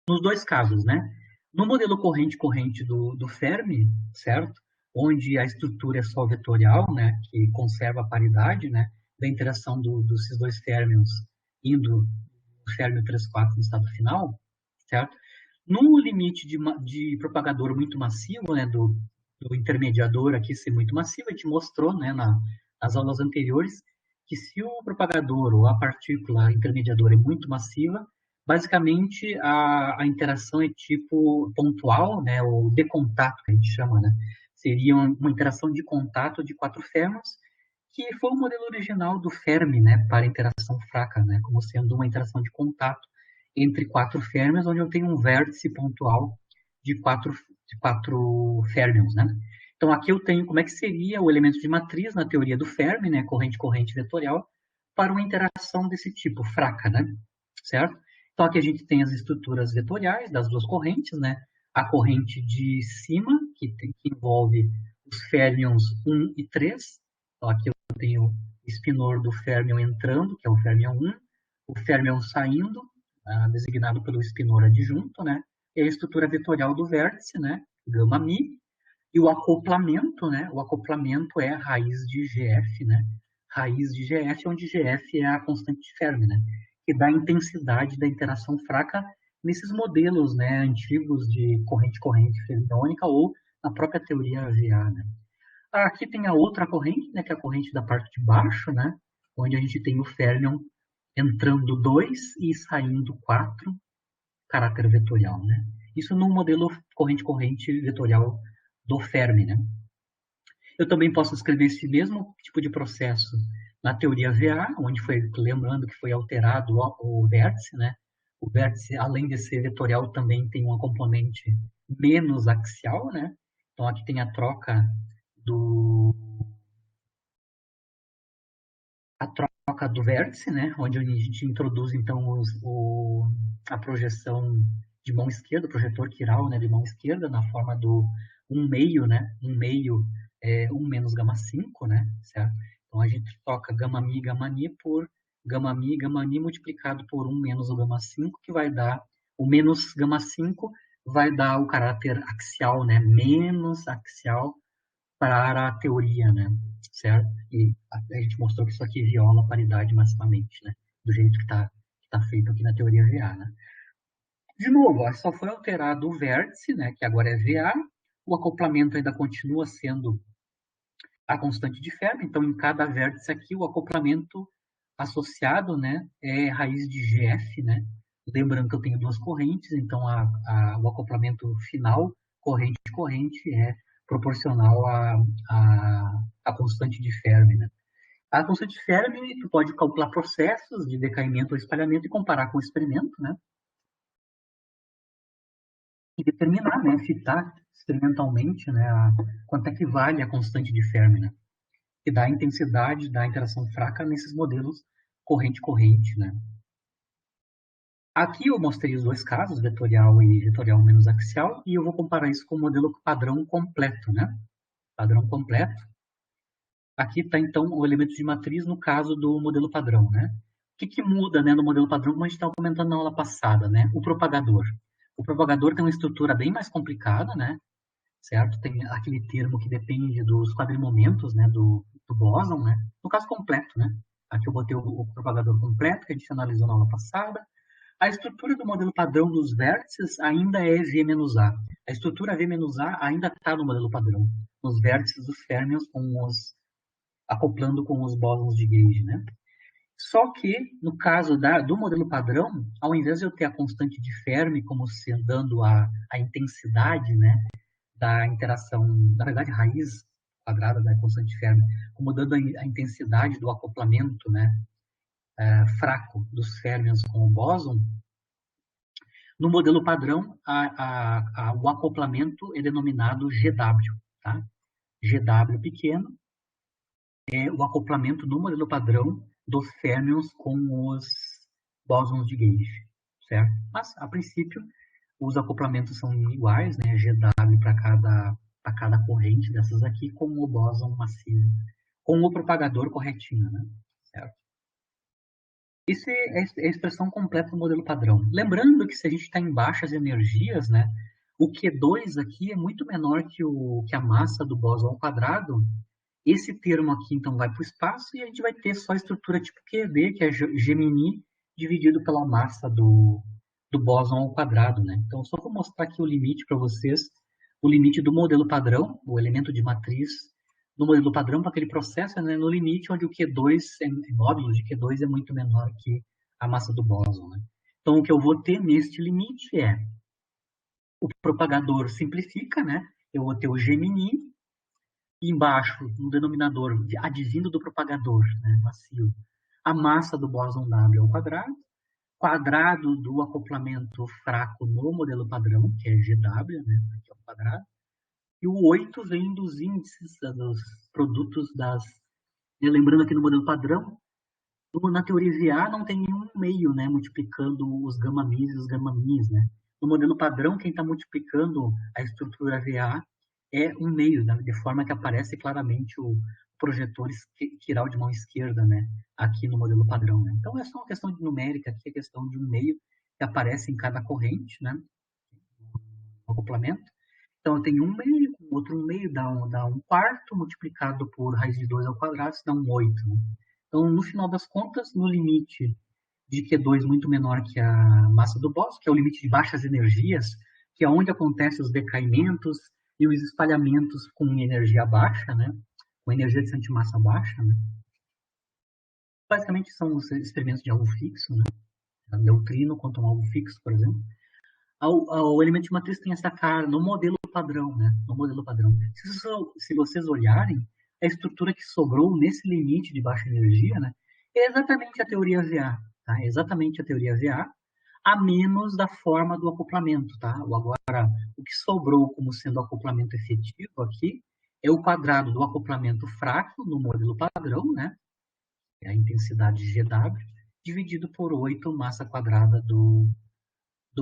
nos dois casos, né? No modelo corrente-corrente do Fermi, certo? Onde a estrutura é só vetorial, né? Que conserva a paridade, né? Da interação desses dois férmions indo do férmio 3,4 no estado final, certo? No limite de propagador muito massivo, né? Do intermediador aqui ser muito massivo, a gente mostrou, né? Nas aulas anteriores, que se o propagador ou a partícula intermediadora é muito massiva, basicamente a interação é tipo pontual, né, ou de contato, que a gente chama, né? Seria uma interação de contato de quatro férmions, que foi o modelo original do Fermi, né, para interação fraca, né, como sendo uma interação de contato entre quatro férmions, onde eu tenho um vértice pontual de quatro férmions, né? Então aqui eu tenho como é que seria o elemento de matriz na teoria do Fermi, né, corrente-corrente vetorial, para uma interação desse tipo, fraca, né? Certo? Então aqui a gente tem as estruturas vetoriais das duas correntes, né? A corrente de cima, que envolve os férmions 1 e 3. Então aqui eu tenho o espinor do férmion entrando, que é o férmion 1, o férmion saindo, designado pelo espinor adjunto, né? E a estrutura vetorial do vértice, né? Gama mi, e o acoplamento, né? O acoplamento é a raiz de GF, né? Raiz de GF, onde GF é a constante de Fermi, né? Que dá a intensidade da interação fraca nesses modelos, né? Antigos de corrente-corrente fermiônica ou na própria teoria VA, né? Aqui tem a outra corrente, né? Que é a corrente da parte de baixo, né? Onde a gente tem o férmion entrando 2 e saindo 4, caráter vetorial, né? Isso no modelo corrente-corrente vetorial do Fermi, né? Eu também posso escrever esse mesmo tipo de processo na teoria VA, onde foi, lembrando que foi alterado o vértice, né? O vértice, além de ser vetorial, também tem uma componente menos axial, né? Então aqui tem do a troca do vértice, né? Onde a gente introduz então a projeção de mão esquerda, o projetor quiral, né, de mão esquerda na forma do 1 meio, né? 1 meio 1 menos gama 5, né? Certo? Então a gente troca gama mi por gama ni multiplicado por 1 menos o gama 5, que vai dar o menos gama 5 vai dar o caráter axial, né? Menos axial para a teoria, né? Certo? E a gente mostrou que isso aqui viola a paridade maximamente, né? Do jeito que tá feito aqui na teoria VA, né? De novo, ó, só foi alterado o vértice, né? Que agora é VA. O acoplamento ainda continua sendo a constante de Fermi. Então, em cada vértice aqui, o acoplamento associado, né? É raiz de GF, né? Lembrando que eu tenho duas correntes, então o acoplamento final, corrente-corrente, é proporcional à constante de Fermi, né? A constante de Fermi, tu pode calcular processos de decaimento ou espalhamento e comparar com o experimento, né? E determinar, né? Fitar experimentalmente, né? Quanto é que vale a constante de Fermi, né? Que dá a intensidade da interação fraca nesses modelos corrente-corrente, né? Aqui eu mostrei os dois casos, vetorial e vetorial menos axial, e eu vou comparar isso com o modelo padrão completo, né? Padrão completo. Aqui está, então, o elemento de matriz no caso do modelo padrão, né? O que muda, né, no modelo padrão, como a gente estava comentando na aula passada, né? O propagador. O propagador tem uma estrutura bem mais complicada, né? Certo? Tem aquele termo que depende dos quadrimomentos, né, do bóson, né? No caso completo, né? Aqui eu botei o propagador completo, que a gente analisou na aula passada. A estrutura do modelo padrão dos vértices ainda é V-A. A estrutura V-A ainda está no modelo padrão, nos vértices dos férmions acoplando com os bósons de gauge, né? Só que, no caso do modelo padrão, ao invés de eu ter a constante de Fermi como sendo dando a intensidade, né, da interação, na verdade, raiz quadrada da constante de Fermi, como dando a intensidade do acoplamento, né, fraco dos férmions com o bóson, no modelo padrão, o acoplamento é denominado GW, tá? GW pequeno é o acoplamento no modelo padrão dos férmions com os bósons de gauge, certo? Mas, a princípio, os acoplamentos são iguais, né? GW para cada corrente dessas aqui, com o bóson massivo, com o propagador corretinho, né? Certo? Isso é a expressão completa do modelo padrão. Lembrando que se a gente está em baixas energias, né? O Q2 aqui é muito menor que a massa do bóson ao quadrado. Esse termo aqui, então, vai para o espaço e a gente vai ter só a estrutura tipo QED, que é Gemini, dividido pela massa do bóson ao quadrado, né? Então, só vou mostrar aqui o limite para vocês, o limite do modelo padrão, o elemento de matriz do modelo padrão para aquele processo, né? No limite onde o Q2, módulo de Q2 é muito menor que a massa do bóson, né? Então, o que eu vou ter neste limite é o propagador simplifica, né? Eu vou ter o Gemini, e embaixo, no denominador, advindo do propagador, né, macio, a massa do bóson W ao quadrado, quadrado do acoplamento fraco no modelo padrão, que é GW, né, aqui ao quadrado, e o 8 vem dos índices dos produtos das... Lembrando aqui no modelo padrão, na teoria VA não tem nenhum meio, né, multiplicando os gama-mis e os gama-mis, né. No modelo padrão, quem está multiplicando a estrutura VA é um meio, né, de forma que aparece claramente o projetor quiral de mão esquerda, né, aqui no modelo padrão. Né. Então, é só uma questão de numérica, aqui é questão de um meio que aparece em cada corrente, né, no acoplamento. Então, eu tenho um meio, outro meio dá um quarto, multiplicado por raiz de 2 ao quadrado, isso dá um 8. Né. Então, no final das contas, no limite de Q2 muito menor que a massa do bóson, que é o limite de baixas energias, que é onde acontecem os decaimentos e os espalhamentos com energia baixa, né? Com energia de antimassa baixa, né? Basicamente são os experimentos de alvo fixo, né? Neutrino contra um alvo fixo, por exemplo. O elemento de matriz tem essa cara no modelo padrão, né? No modelo padrão. Se vocês olharem, a estrutura que sobrou nesse limite de baixa energia, né? É exatamente a teoria VA, tá? É exatamente a teoria VA, a menos da forma do acoplamento, tá? Agora, o que sobrou como sendo o acoplamento efetivo aqui é o quadrado do acoplamento fraco no modelo padrão, né? É a intensidade GW, dividido por 8 massa quadrada do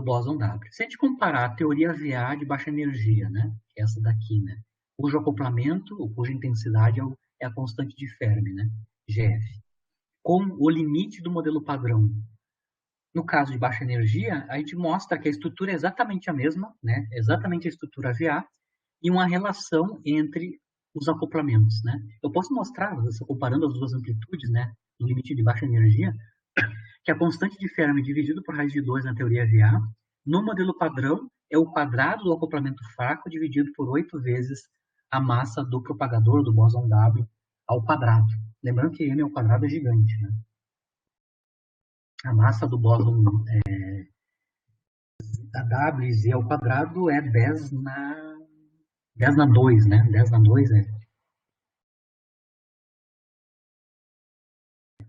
bóson W. Se a gente comparar a teoria VA de baixa energia, né, que é essa daqui, né, cujo acoplamento, ou cuja intensidade é a constante de Fermi, né, GF, com o limite do modelo padrão. No caso de baixa energia, a gente mostra que a estrutura é exatamente a mesma, né, exatamente a estrutura VA, e uma relação entre os acoplamentos, né. Eu posso mostrar, comparando as duas amplitudes, né, no limite de baixa energia, que a constante de Fermi dividido por raiz de 2 na teoria VA, no modelo padrão, é o quadrado do acoplamento fraco dividido por 8 vezes a massa do propagador do bóson W ao quadrado. Lembrando que M ao quadrado é gigante, né? A massa do bóson da W e Z ao quadrado é 10 na 2, né? 10 na 2 é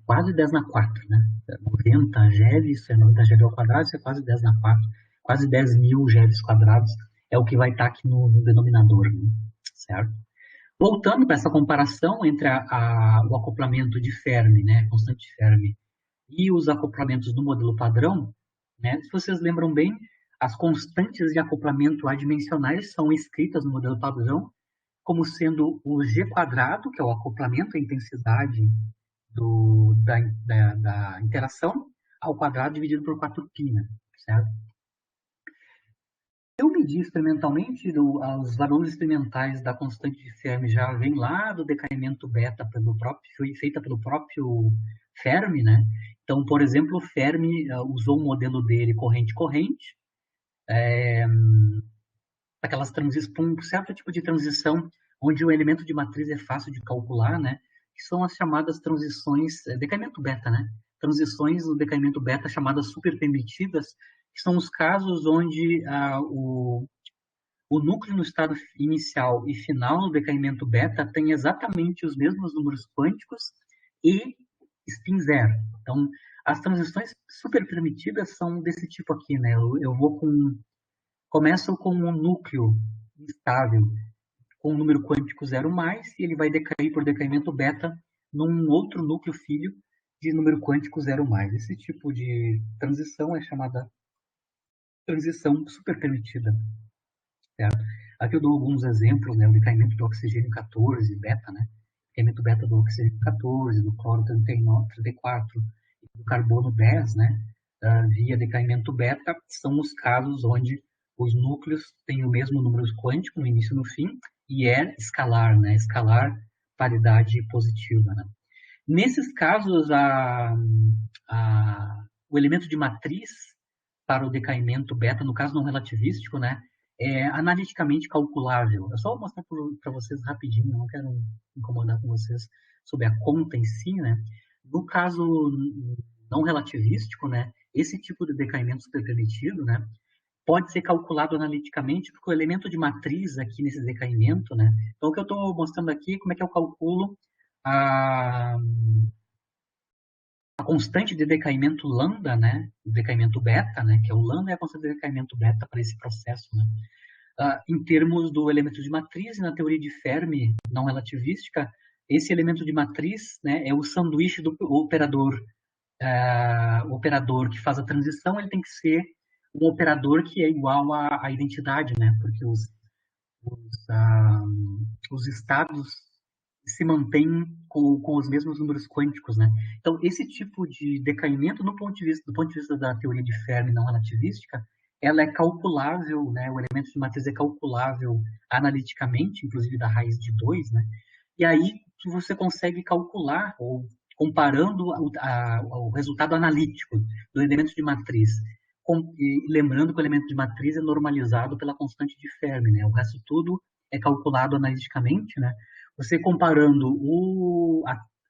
quase 10 na 4, né? 90 GeV, isso é 90 GeV ao quadrado, isso é quase 10 na 4. Quase 10 mil GeVs quadrados é o que vai estar aqui no denominador, né? Certo? Voltando para essa comparação entre o acoplamento de Fermi, né, constante de Fermi, e os acoplamentos do modelo padrão, né, se vocês lembram bem, as constantes de acoplamento adimensionais são escritas no modelo padrão como sendo o G quadrado, que é o acoplamento, a intensidade da interação, ao quadrado dividido por 4π, né, certo? Eu medi experimentalmente os valores experimentais da constante de Fermi já vem lá do decaimento beta foi feita pelo próprio Fermi, né? Então, por exemplo, o Fermi usou o modelo dele corrente-corrente, aquelas transições, um certo tipo de transição onde o elemento de matriz é fácil de calcular, né? que são as chamadas transições, decaimento beta, né? Transições no decaimento beta chamadas superpermitidas, que são os casos onde o núcleo no estado inicial e final no decaimento beta tem exatamente os mesmos números quânticos e spin zero. Então, as transições superpermitidas são desse tipo aqui, né? Começo com um núcleo instável com um número quântico zero mais, e ele vai decair por decaimento beta num outro núcleo filho de número quântico zero mais. Esse tipo de transição é chamada transição superpermitida. Certo? Aqui eu dou alguns exemplos, né? O decaimento do oxigênio 14, beta, né? Decaimento beta do oxigênio 14, do cloro 39, 34, do carbono 10, né? Via decaimento beta, são os casos onde os núcleos têm o mesmo número quântico no início e no fim, e é escalar, né? Escalar paridade positiva, né? Nesses casos, o elemento de matriz para o decaimento beta, no caso não relativístico, né, é analiticamente calculável. Eu só vou mostrar para vocês rapidinho, eu não quero incomodar com vocês sobre a conta em si, né. No caso não relativístico, né, esse tipo de decaimento superpermitido, né, pode ser calculado analiticamente, porque o elemento de matriz aqui nesse decaimento, né, então o que eu estou mostrando aqui, como é que eu calculo a constante de decaimento lambda, né, decaimento beta, né, que é o lambda é a constante de decaimento beta para esse processo, né, em termos do elemento de matriz, na teoria de Fermi não relativística, esse elemento de matriz, né, é o sanduíche do operador. O operador que faz a transição, ele tem que ser um operador que é igual à identidade, né, porque os estados se mantêm com os mesmos números quânticos, né? Então, esse tipo de decaimento, do ponto de vista da teoria de Fermi não relativística, ela é calculável, né? O elemento de matriz é calculável analiticamente, inclusive da raiz de 2, né? E aí você consegue calcular, ou comparando o resultado analítico do elemento de matriz, lembrando que o elemento de matriz é normalizado pela constante de Fermi, né? O resto tudo é calculado analiticamente, né? Você comparando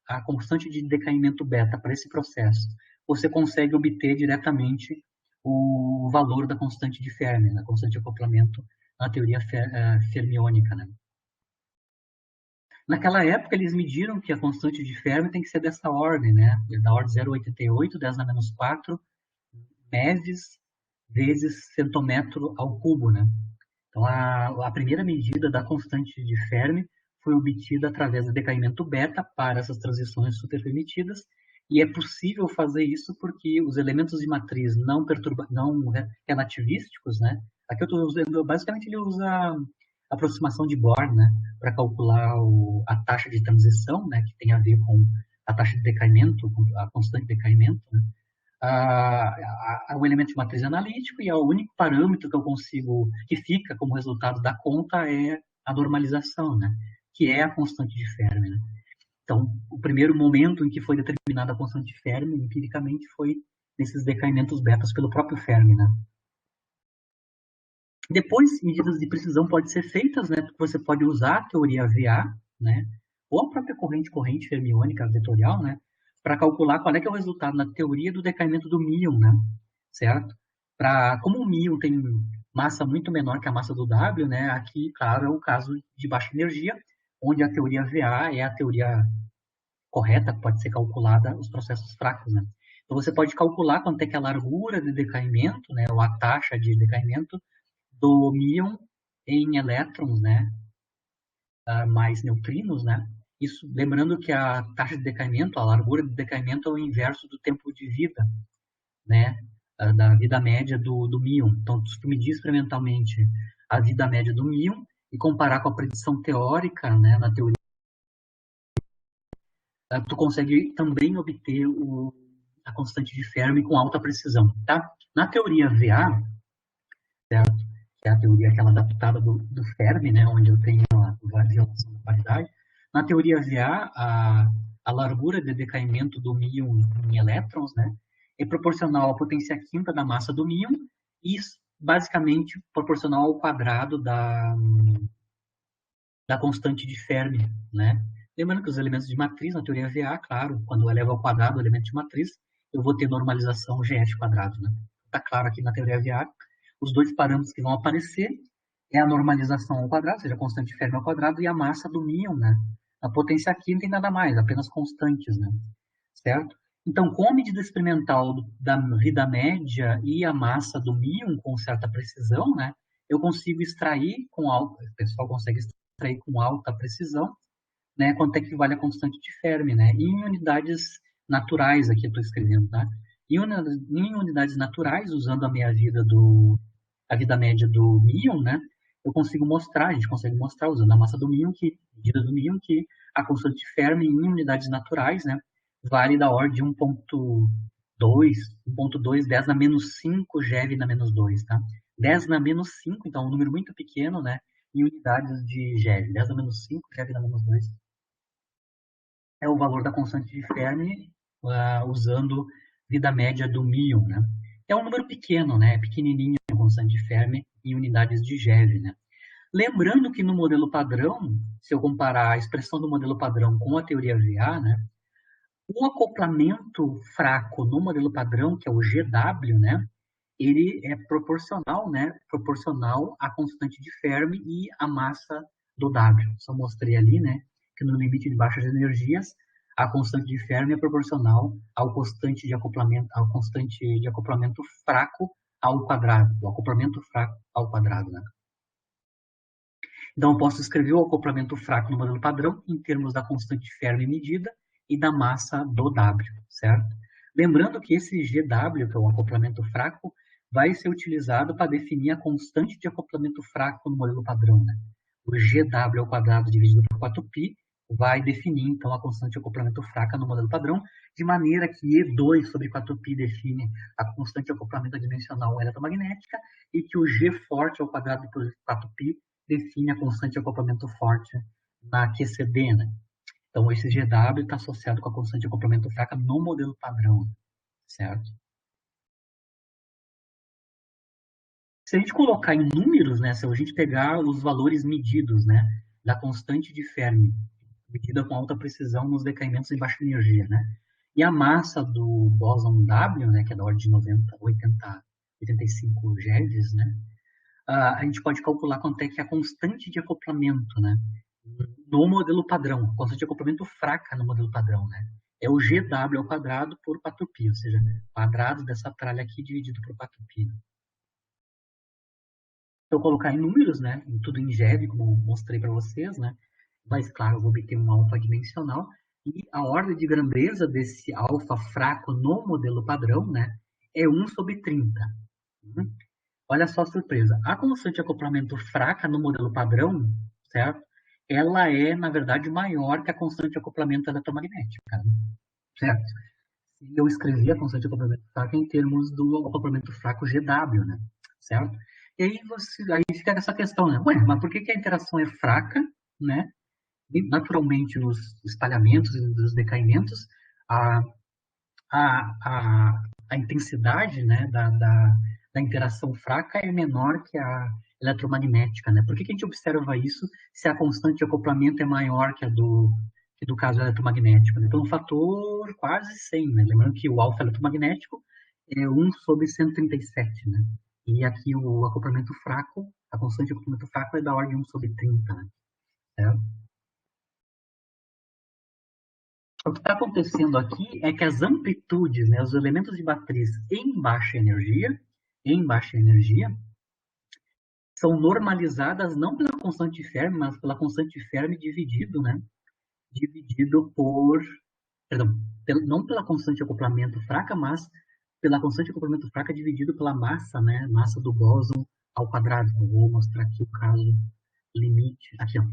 a constante de decaimento beta para esse processo, você consegue obter diretamente o valor da constante de Fermi, na constante de acoplamento na teoria fermiônica, né? Naquela época, eles mediram que a constante de Fermi tem que ser dessa ordem, né? Da ordem 0,88, 10 na menos 4, meves vezes centômetro ao cubo, né? Então, a primeira medida da constante de Fermi foi obtida através do decaimento beta para essas transições superpermitidas, e é possível fazer isso porque os elementos de matriz não relativísticos, né? Aqui eu estou usando, basicamente ele usa a aproximação de Bohr, né, para calcular a taxa de transição, né, que tem a ver com a taxa de decaimento, a constante de decaimento, né? O elemento de matriz analítico, e o único parâmetro que eu consigo, que fica como resultado da conta, é a normalização, né? Que é a constante de Fermi, né? Então, o primeiro momento em que foi determinada a constante de Fermi, empiricamente, foi nesses decaimentos betas pelo próprio Fermi, né? Depois, medidas de precisão podem ser feitas, né? Você pode usar a teoria VA, né? Ou a própria corrente fermiônica vetorial, né? Para calcular qual é que é o resultado na teoria do decaimento do míon, né? Certo? Como o míon tem massa muito menor que a massa do W, né? Aqui, claro, é o caso de baixa energia, onde a teoria VA é a teoria correta, que pode ser calculada os processos fracos, né? Então, você pode calcular quanto é que é a largura de decaimento, né? Ou a taxa de decaimento do míon em elétrons, né, mais neutrinos, né? Isso, lembrando que a taxa de decaimento, a largura de decaimento é o inverso do tempo de vida, né, da vida média do míon. Então, se tu medir experimentalmente a vida média do míon e comparar com a predição teórica, né, na teoria, tu consegue também obter a constante de Fermi com alta precisão, tá? Na teoria VA, certo? Que é a teoria aquela adaptada do Fermi, né, onde eu tenho a violação da paridade. Na teoria VA, a largura de decaimento do míon em elétrons, né, é proporcional à potência quinta da massa do míon e basicamente proporcional ao quadrado da constante de Fermi, né? Lembrando que os elementos de matriz, na teoria VA, claro, quando eu elevo ao quadrado o elemento de matriz, eu vou ter normalização GS quadrado, né? Está claro aqui na teoria VA, os dois parâmetros que vão aparecer é a normalização ao quadrado, ou seja, a constante de Fermi ao quadrado, e a massa do míon, né? A potência aqui não tem nada mais, apenas constantes, né? Certo? Então, com a medida experimental da vida média e a massa do míon com certa precisão, né? Eu consigo extrair com alta, o pessoal consegue extrair com alta precisão, né, quanto é que vale a constante de Fermi, né? Em unidades naturais, aqui eu estou escrevendo, tá? Em unidades naturais, usando a vida média do míon, né? Eu consigo mostrar, a gente consegue mostrar, usando a massa do míon, medida do míon, que a constante de Fermi em unidades naturais, né? Vale da ordem de 1,2, 10 na menos 5 GeV na menos 2, tá? 10 na menos 5, então é um número muito pequeno, né? Em unidades de GeV. 10 na menos 5, GeV na menos 2 é o valor da constante de Fermi usando vida média do míon, né? É um número pequeno, né? É pequenininho a constante de Fermi em unidades de GeV, né? Lembrando que no modelo padrão, se eu comparar a expressão do modelo padrão com a teoria VA, né? O acoplamento fraco no modelo padrão, que é o GW, né? Ele é proporcional, né? Proporcional à constante de Fermi e à massa do W. Só mostrei ali, né? Que no limite de baixas energias, a constante de Fermi é proporcional ao constante de acoplamento fraco ao quadrado, o acoplamento fraco ao quadrado, né? Então, eu posso escrever o acoplamento fraco no modelo padrão em termos da constante de Fermi medida e da massa do W, certo? Lembrando que esse GW, que é o acoplamento fraco, vai ser utilizado para definir a constante de acoplamento fraco no modelo padrão, né? O GW ao quadrado dividido por 4π vai definir, então, a constante de acoplamento fraca no modelo padrão, de maneira que E2 sobre 4π define a constante de acoplamento dimensional eletromagnética e que o G forte ao quadrado por 4π define a constante de acoplamento forte na QCD, né? Então, esse GW está associado com a constante de acoplamento fraca no modelo padrão, certo? Se a gente colocar em números, né, se a gente pegar os valores medidos, né, da constante de Fermi, medida com alta precisão nos decaimentos em baixa energia, né, e a massa do bóson W, né, que é da ordem de 90, 80, 85 GeVs, né, a gente pode calcular quanto é que é a constante de acoplamento, né, no modelo padrão, constante de acoplamento fraca no modelo padrão, né? É o GW ao quadrado por 4π, ou seja, quadrado dessa tralha aqui dividido por 4π. Se eu colocar em números, né, tudo em GeV, como mostrei para vocês, né, mas claro, eu vou obter um alfa dimensional, e a ordem de grandeza desse alfa fraco no modelo padrão, né, é 1 sobre 30. Olha só a surpresa. A constante de acoplamento fraca no modelo padrão, certo? Ela é, na verdade, maior que a constante de acoplamento eletromagnética, certo? E eu escrevi a constante de acoplamento fraca em termos do acoplamento fraco GW, né? Certo? E aí fica essa questão, né? Ué, mas por que a interação é fraca, né? E, naturalmente, nos espalhamentos e nos decaimentos, a, a, a intensidade, né, da interação fraca é menor que a eletromagnética, né? Por que a gente observa isso se a constante de acoplamento é maior que do caso eletromagnético? Né? Então, um fator quase 100, né? Lembrando que o alfa eletromagnético é 1 sobre 137, né? E aqui o acoplamento fraco, a constante de acoplamento fraco é da ordem de 1 sobre 30, né? Certo? O que está acontecendo aqui é que as amplitudes, né, os elementos de matriz em baixa energia, são normalizadas não pela constante de Fermi, mas pela constante de Fermi dividido, né, dividido por, perdão, não pela constante de acoplamento fraca, mas pela constante de acoplamento fraca dividido pela massa, né, massa do bóson ao quadrado. Eu vou mostrar aqui o caso limite, aqui, ó.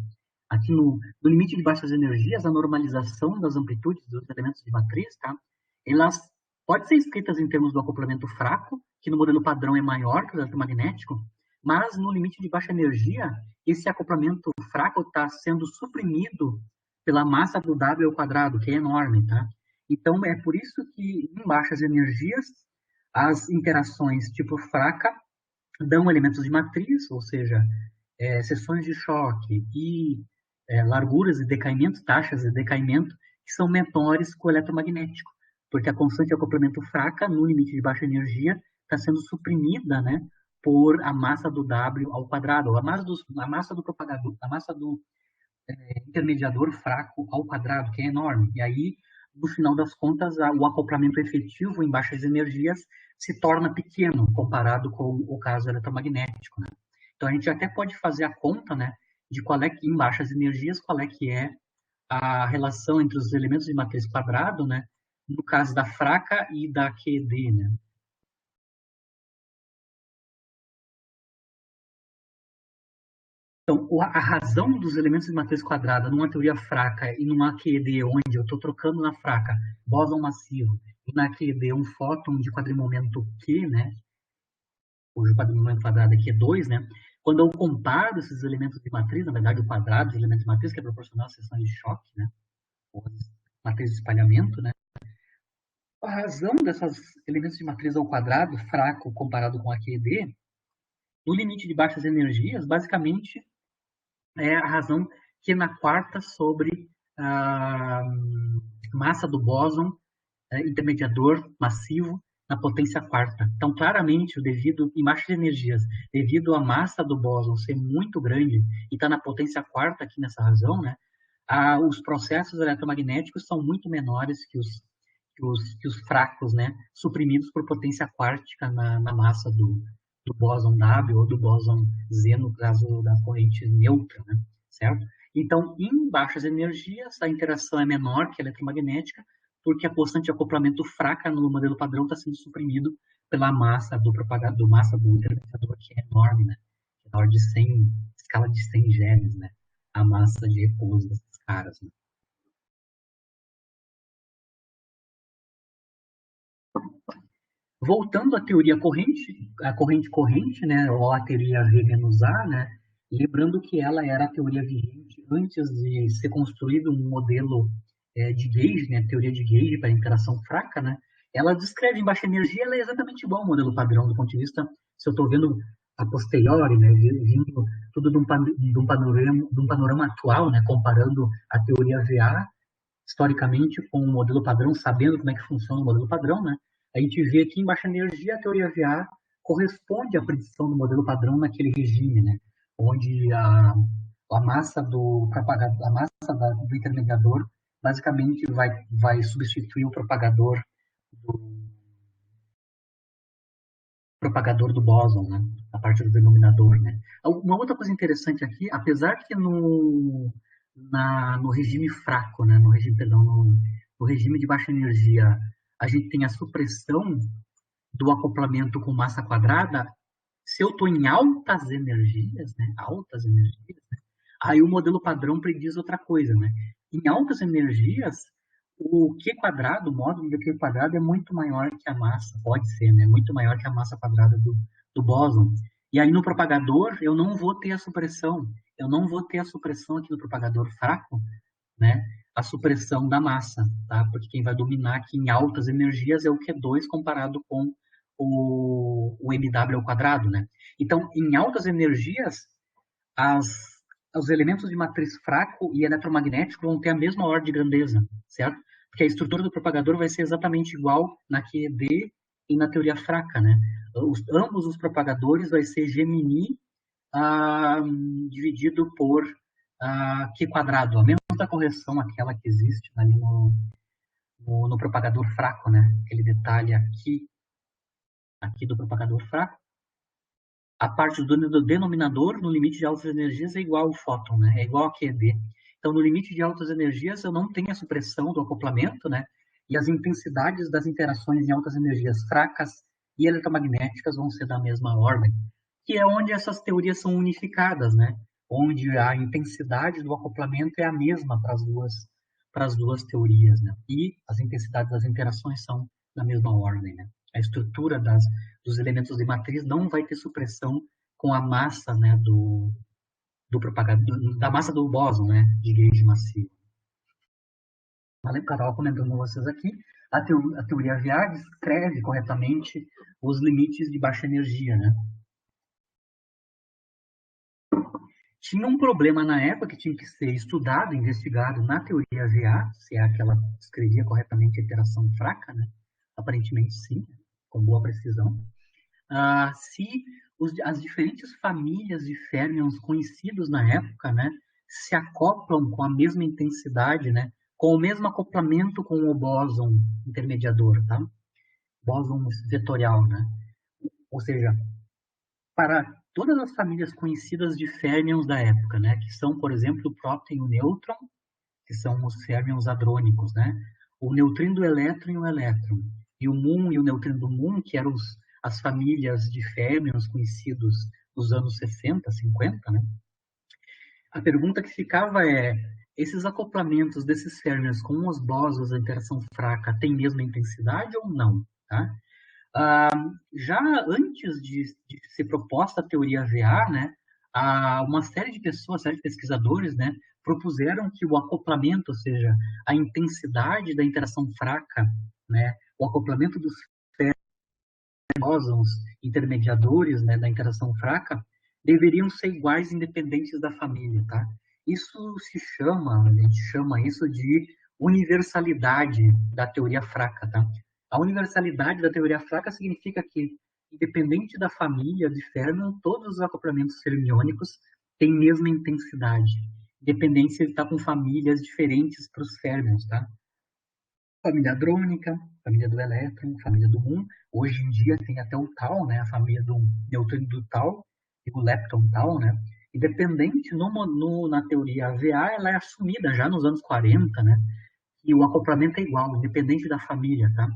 Aqui no limite de baixas energias, a normalização das amplitudes dos elementos de matriz, tá? Elas podem ser escritas em termos do acoplamento fraco, que no modelo padrão é maior que o eletromagnético, mas no limite de baixa energia, esse acoplamento fraco está sendo suprimido pela massa do W ao quadrado, que é enorme, tá? Então, é por isso que em baixas energias, as interações tipo fraca dão elementos de matriz, ou seja, seções de choque e larguras de decaimento, taxas de decaimento, que são menores que o eletromagnético, porque a constante de acoplamento fraca, no limite de baixa energia, está sendo suprimida, né, por a massa do W ao quadrado, a massa do propagador, a massa do intermediador fraco ao quadrado, que é enorme. E aí, no final das contas, o acoplamento efetivo em baixas energias se torna pequeno comparado com o caso eletromagnético, né? Então, a gente até pode fazer a conta, né, de qual é que, em baixas energias, qual é que é a relação entre os elementos de matriz quadrado, né, no caso da fraca e da QED, né? Então, a razão dos elementos de matriz quadrada numa teoria fraca e numa QED, onde eu estou trocando na fraca bóson massivo e na QED um fóton de quadrimomento Q, né, cujo quadrimomento quadrado é Q2, né, quando eu comparo esses elementos de matriz, na verdade o quadrado dos elementos de matriz, que é proporcional às seções de choque, né, ou matriz de espalhamento, né, a razão desses elementos de matriz ao quadrado fraco comparado com a QED, no limite de baixas energias, basicamente é a razão que na quarta sobre a massa do bóson intermediador massivo na potência quarta. Então, claramente, devido em baixas energias, devido à massa do bóson ser muito grande e está na potência quarta aqui nessa razão, né, os processos eletromagnéticos são muito menores que os fracos, né, suprimidos por potência quártica na massa do bóson W ou do bóson Z, no caso da corrente neutra, né, certo? Então, em baixas energias, a interação é menor que a eletromagnética, porque a constante de acoplamento fraca no modelo padrão está sendo suprimido pela massa do propagador, massa do intermediador, que é enorme, né? Menor de 100, escala de 100 genes, né? A massa de repouso desses caras, né? Voltando à teoria corrente, a corrente, né, ou a teoria V-A, né, lembrando que ela era a teoria vigente antes de ser construído um modelo de gauge, né, teoria de gauge para interação fraca, né, ela descreve em baixa energia, ela é exatamente igual ao modelo padrão do ponto de vista, se eu estou vendo a posteriori, né, vindo tudo de um panorama atual, né, comparando a teoria VA historicamente com o modelo padrão, sabendo como é que funciona o modelo padrão, né? A gente vê que em baixa energia a teoria VA corresponde à predição do modelo padrão naquele regime, né? Onde a massa do propagador, a massa do intermediador basicamente vai substituir o propagador do bóson, né? A parte do denominador, né? Uma outra coisa interessante aqui, apesar que no regime fraco, né? No regime de baixa energia, a gente tem a supressão do acoplamento com massa quadrada. Se eu estou em altas energias, né? Altas energias, né? Aí o modelo padrão prediz outra coisa, né? Em altas energias, o Q quadrado, o módulo do Q quadrado é muito maior que a massa, pode ser, né? Muito maior que a massa quadrada do bóson. E aí no propagador eu não vou ter a supressão, eu não vou ter a supressão aqui no propagador fraco, né? A supressão da massa, tá? Porque quem vai dominar aqui em altas energias é o Q2 comparado com o MW ao quadrado, né? Então, em altas energias, as, os elementos de matriz fraco e eletromagnético vão ter a mesma ordem de grandeza, certo? Porque a estrutura do propagador vai ser exatamente igual na QED e na teoria fraca, né? Ambos os propagadores vai ser Gemini dividido por Q quadrado, a mesma correção aquela que existe ali no propagador fraco, né? Aquele detalhe aqui do propagador fraco. A parte do denominador, no limite de altas energias, é igual ao fóton, né? É igual a QED. Então, no limite de altas energias, eu não tenho a supressão do acoplamento, né? E as intensidades das interações em altas energias fracas e eletromagnéticas vão ser da mesma ordem, que é onde essas teorias são unificadas, né? Onde a intensidade do acoplamento é a mesma para as duas teorias, né? E as intensidades das interações são da mesma ordem, né? A estrutura dos elementos de matriz não vai ter supressão com a massa, né, do propagador, da massa do bóson, né, de gauge massivo. Valeu, que eu estava comentando com vocês aqui, a teoria VA descreve corretamente os limites de baixa energia, né? Tinha um problema na época que tinha que ser estudado, investigado na teoria VA, se é aquela que descrevia corretamente a interação fraca, né? Aparentemente sim, com boa precisão. Se as diferentes famílias de férmions conhecidos na época, né, se acoplam com a mesma intensidade, né, com o mesmo acoplamento com o bóson intermediador, tá? Bóson vetorial, né? Ou seja, para todas as famílias conhecidas de férmions da época, né, que são, por exemplo, o próton e o nêutron, que são os férmions hadrônicos, né? O neutrino do elétron e o elétron. E o muon e o neutrino do muon, que eram as famílias de férmions conhecidos nos anos 60, 50, né? A pergunta que ficava é, esses acoplamentos desses férmions com os bósons da interação fraca têm mesma intensidade ou não? Tá? Já antes de ser proposta a teoria VA, né, uma série de pessoas, série de pesquisadores, né, propuseram que o acoplamento, ou seja, a intensidade da interação fraca, né, o acoplamento dos bósons intermediadores, né, da interação fraca, deveriam ser iguais independentes da família, tá? Isso a gente chama isso de universalidade da teoria fraca, tá? A universalidade da teoria fraca significa que, independente da família de férmion, todos os acoplamentos fermiônicos têm mesma intensidade, independente se ele está com famílias diferentes para os férmions, tá? Família hadrônica, família do elétron, família do muon. Hoje em dia tem até o tau, né? A família do neutrino do tau e o lepton tau, né? Independente, na teoria VA, ela é assumida já nos anos 40, né? E o acoplamento é igual, independente da família, tá?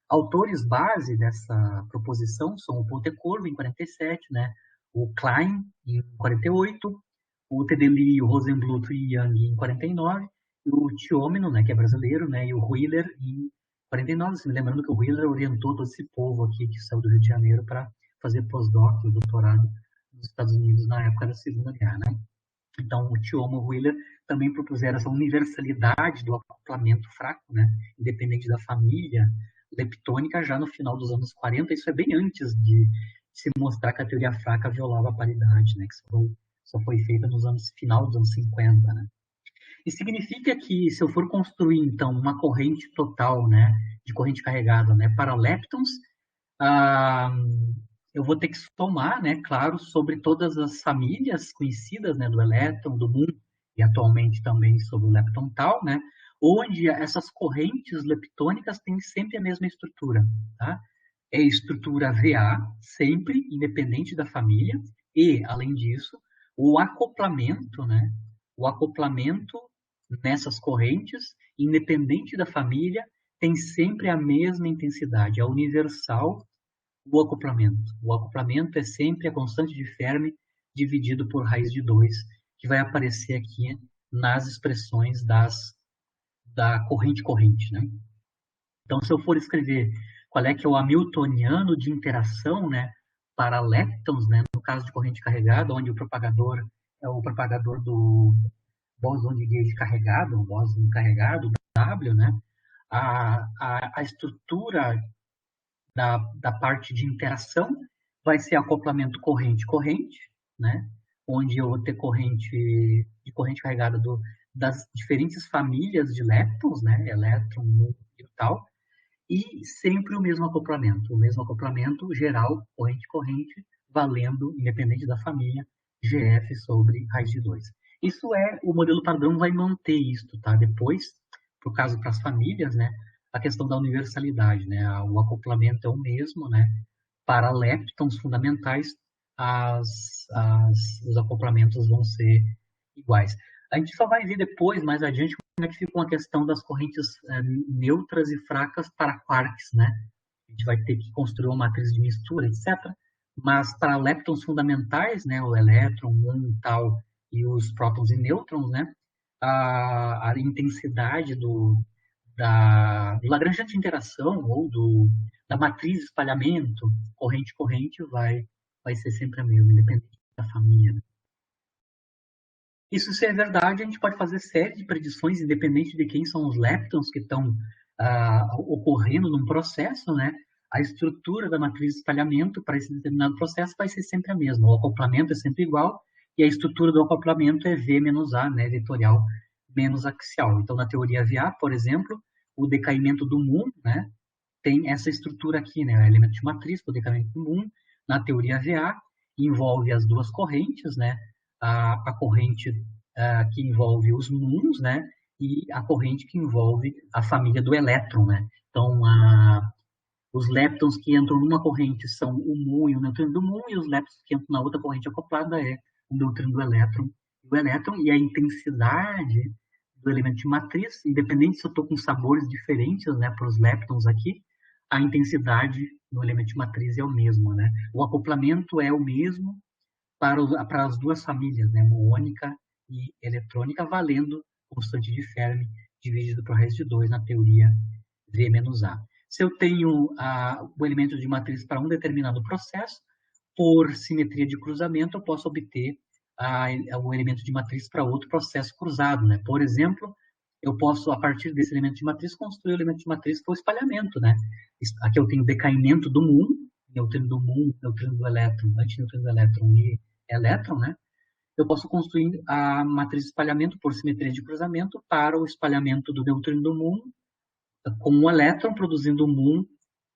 Autores base dessa proposição são o Pontecorvo, em 47, né? O Klein, em 48, o Tedeli, o Rosenbluth e Young, em 49, e o Tiomino, né, que é brasileiro, né? E o Wheeler, em 49. Assim, lembrando que o Wheeler orientou todo esse povo aqui que saiu do Rio de Janeiro para fazer pós-doc, o doutorado nos Estados Unidos na época da Segunda Guerra, né? Então, o Tiomo e o Wheeler também propuseram essa universalidade do acoplamento fraco, né? Independente da família leptônica, já no final dos anos 40. Isso é bem antes de se mostrar que a teoria fraca violava a paridade, né? Que só foi feita nos anos final dos anos 50, né? E significa que se eu for construir, então, uma corrente total, né, de corrente carregada, né, para leptons, ah, eu vou ter que somar, né, claro, sobre todas as famílias conhecidas, né, do elétron, do muon, e atualmente também sobre o lepton tal, né, onde essas correntes leptônicas têm sempre a mesma estrutura, tá? É estrutura VA, sempre, independente da família, e, além disso, o acoplamento, né, o acoplamento nessas correntes, independente da família, tem sempre a mesma intensidade, é universal o acoplamento. O acoplamento é sempre a constante de Fermi dividido por raiz de 2, que vai aparecer aqui nas expressões da corrente-corrente, né? Então, se eu for escrever qual é que é o hamiltoniano de interação, né, para leptons, né, no caso de corrente carregada, onde o propagador é o propagador do bóson de gauge carregado, o bóson carregado, W, né, a estrutura da parte de interação vai ser acoplamento corrente-corrente, né? Onde eu vou ter corrente carregada das diferentes famílias de leptons, né? Elétron, núcleo e tal, e sempre o mesmo acoplamento geral, corrente-corrente, valendo, independente da família, GF sobre raiz de 2. Isso o modelo padrão vai manter isso, tá? Depois, por caso para as famílias, né? A questão da universalidade, né? O acoplamento é o mesmo, né? Para leptons fundamentais, os acoplamentos vão ser iguais. A gente só vai ver depois, mais adiante, como é que fica a questão das correntes neutras e fracas para quarks, né? A gente vai ter que construir uma matriz de mistura, etc. Mas para leptons fundamentais, né, o elétron, o muon, tal, e os prótons e nêutrons, né, a intensidade do Lagrangiano de interação ou da matriz de espalhamento, corrente-corrente, vai ser sempre a mesma, independente da família. Né? Isso, se é verdade, a gente pode fazer série de predições, independente de quem são os leptons que estão ocorrendo num processo, né? A estrutura da matriz de espalhamento para esse determinado processo vai ser sempre a mesma. O acoplamento é sempre igual E a estrutura do acoplamento é V menos A, né, vetorial menos axial. Então, na teoria VA, por exemplo, o decaimento do muon, né, tem essa estrutura aqui, né, o elemento de matriz, o decaimento do muon. Na teoria VA, envolve as duas correntes, né, a corrente que envolve os muons, né, e a corrente que envolve a família do elétron, né. Então, os leptons que entram numa corrente são o muon e o neutrino do muon, e os leptons que entram na outra corrente acoplada é o neutrino do elétron e o elétron, e a intensidade do elemento de matriz, independente se eu estou com sabores diferentes, né, para os leptons aqui, a intensidade no elemento de matriz é o mesmo, né? O acoplamento é o mesmo para as duas famílias, né, muônica e eletrônica, valendo constante de Fermi dividido por raiz de 2 na teoria V menos A. Se eu tenho o elemento de matriz para um determinado processo, por simetria de cruzamento, eu posso obter o elemento de matriz para outro processo cruzado, né? Por exemplo, eu posso, a partir desse elemento de matriz, construir o elemento de matriz para o espalhamento, né? Aqui eu tenho decaimento do muon, neutrino do muon, neutrino do elétron, antineutrino do elétron e elétron, né? Eu posso construir a matriz de espalhamento por simetria de cruzamento para o espalhamento do neutrino do muon com um elétron produzindo um muon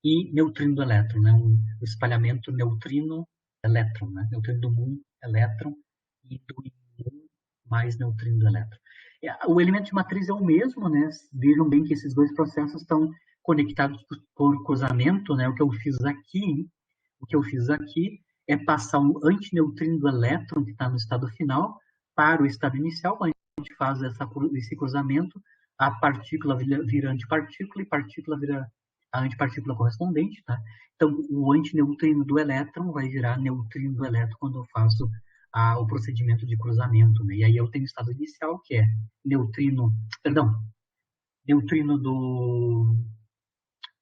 e neutrino do elétron, né? O espalhamento neutrino-elétron, né? Neutrino do muon, elétron, e do muon mais neutrino do elétron. O elemento de matriz é o mesmo, né? Vejam bem que esses dois processos estão conectados por cruzamento, né? O que eu fiz aqui é passar um antineutrino do elétron que está no estado final para o estado inicial. Quando a gente faz esse cruzamento, a partícula vira antipartícula e partícula vira a antipartícula correspondente, tá? Então, o antineutrino do elétron vai virar neutrino do elétron quando eu faço o procedimento de cruzamento, né? E aí eu tenho o estado inicial, que é neutrino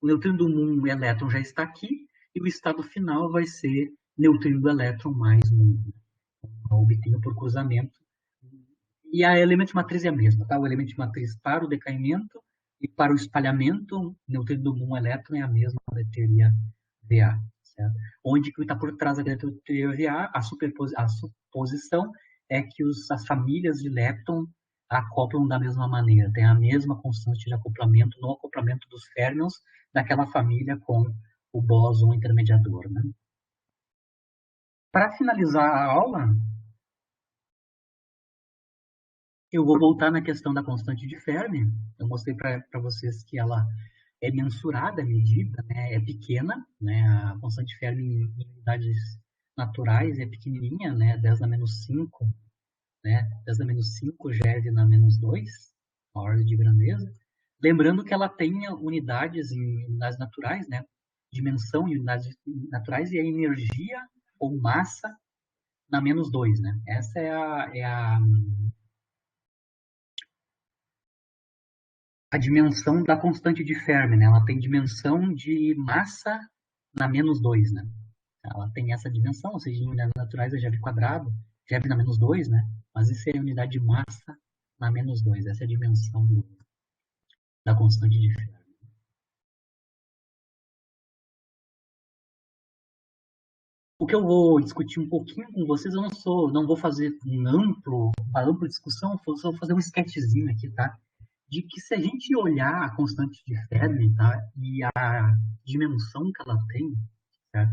o neutrino do muon elétron já está aqui, e o estado final vai ser neutrino do elétron mais muon, obtido por cruzamento. E a elemento de matriz é a mesma, tá? O elemento de matriz para o decaimento e para o espalhamento, neutrino do muon elétron é a mesma da teoria VA, certo? Onde que está por trás da teoria VA, a suposição é que as famílias de lepton acoplam da mesma maneira, tem a mesma constante de acoplamento no acoplamento dos férmions daquela família com o bóson intermediador, né? Para finalizar a aula, eu vou voltar na questão da constante de Fermi. Eu mostrei para vocês que ela é mensurada, é medida, né? É pequena, né? A constante de Fermi em unidades naturais é pequenininha, né? 10 na menos 5, né? 10 na menos 5, GeV na menos 2, a ordem de grandeza. Lembrando que ela tem unidades em unidades naturais, né? Dimensão em unidades naturais e a energia ou massa na menos 2, né? Essa é a dimensão da constante de Fermi, né? Ela tem dimensão de massa na menos 2, né? Ela tem essa dimensão, ou seja, em unidades naturais é GeV quadrado, GeV na menos 2, né? Mas isso é a unidade de massa na menos 2, essa é a dimensão da constante de Fermi. O que eu vou discutir um pouquinho com vocês, eu não vou fazer uma ampla discussão, só vou fazer um sketchzinho aqui, tá? De que se a gente olhar a constante de Fermi, tá? E a dimensão que ela tem, tá?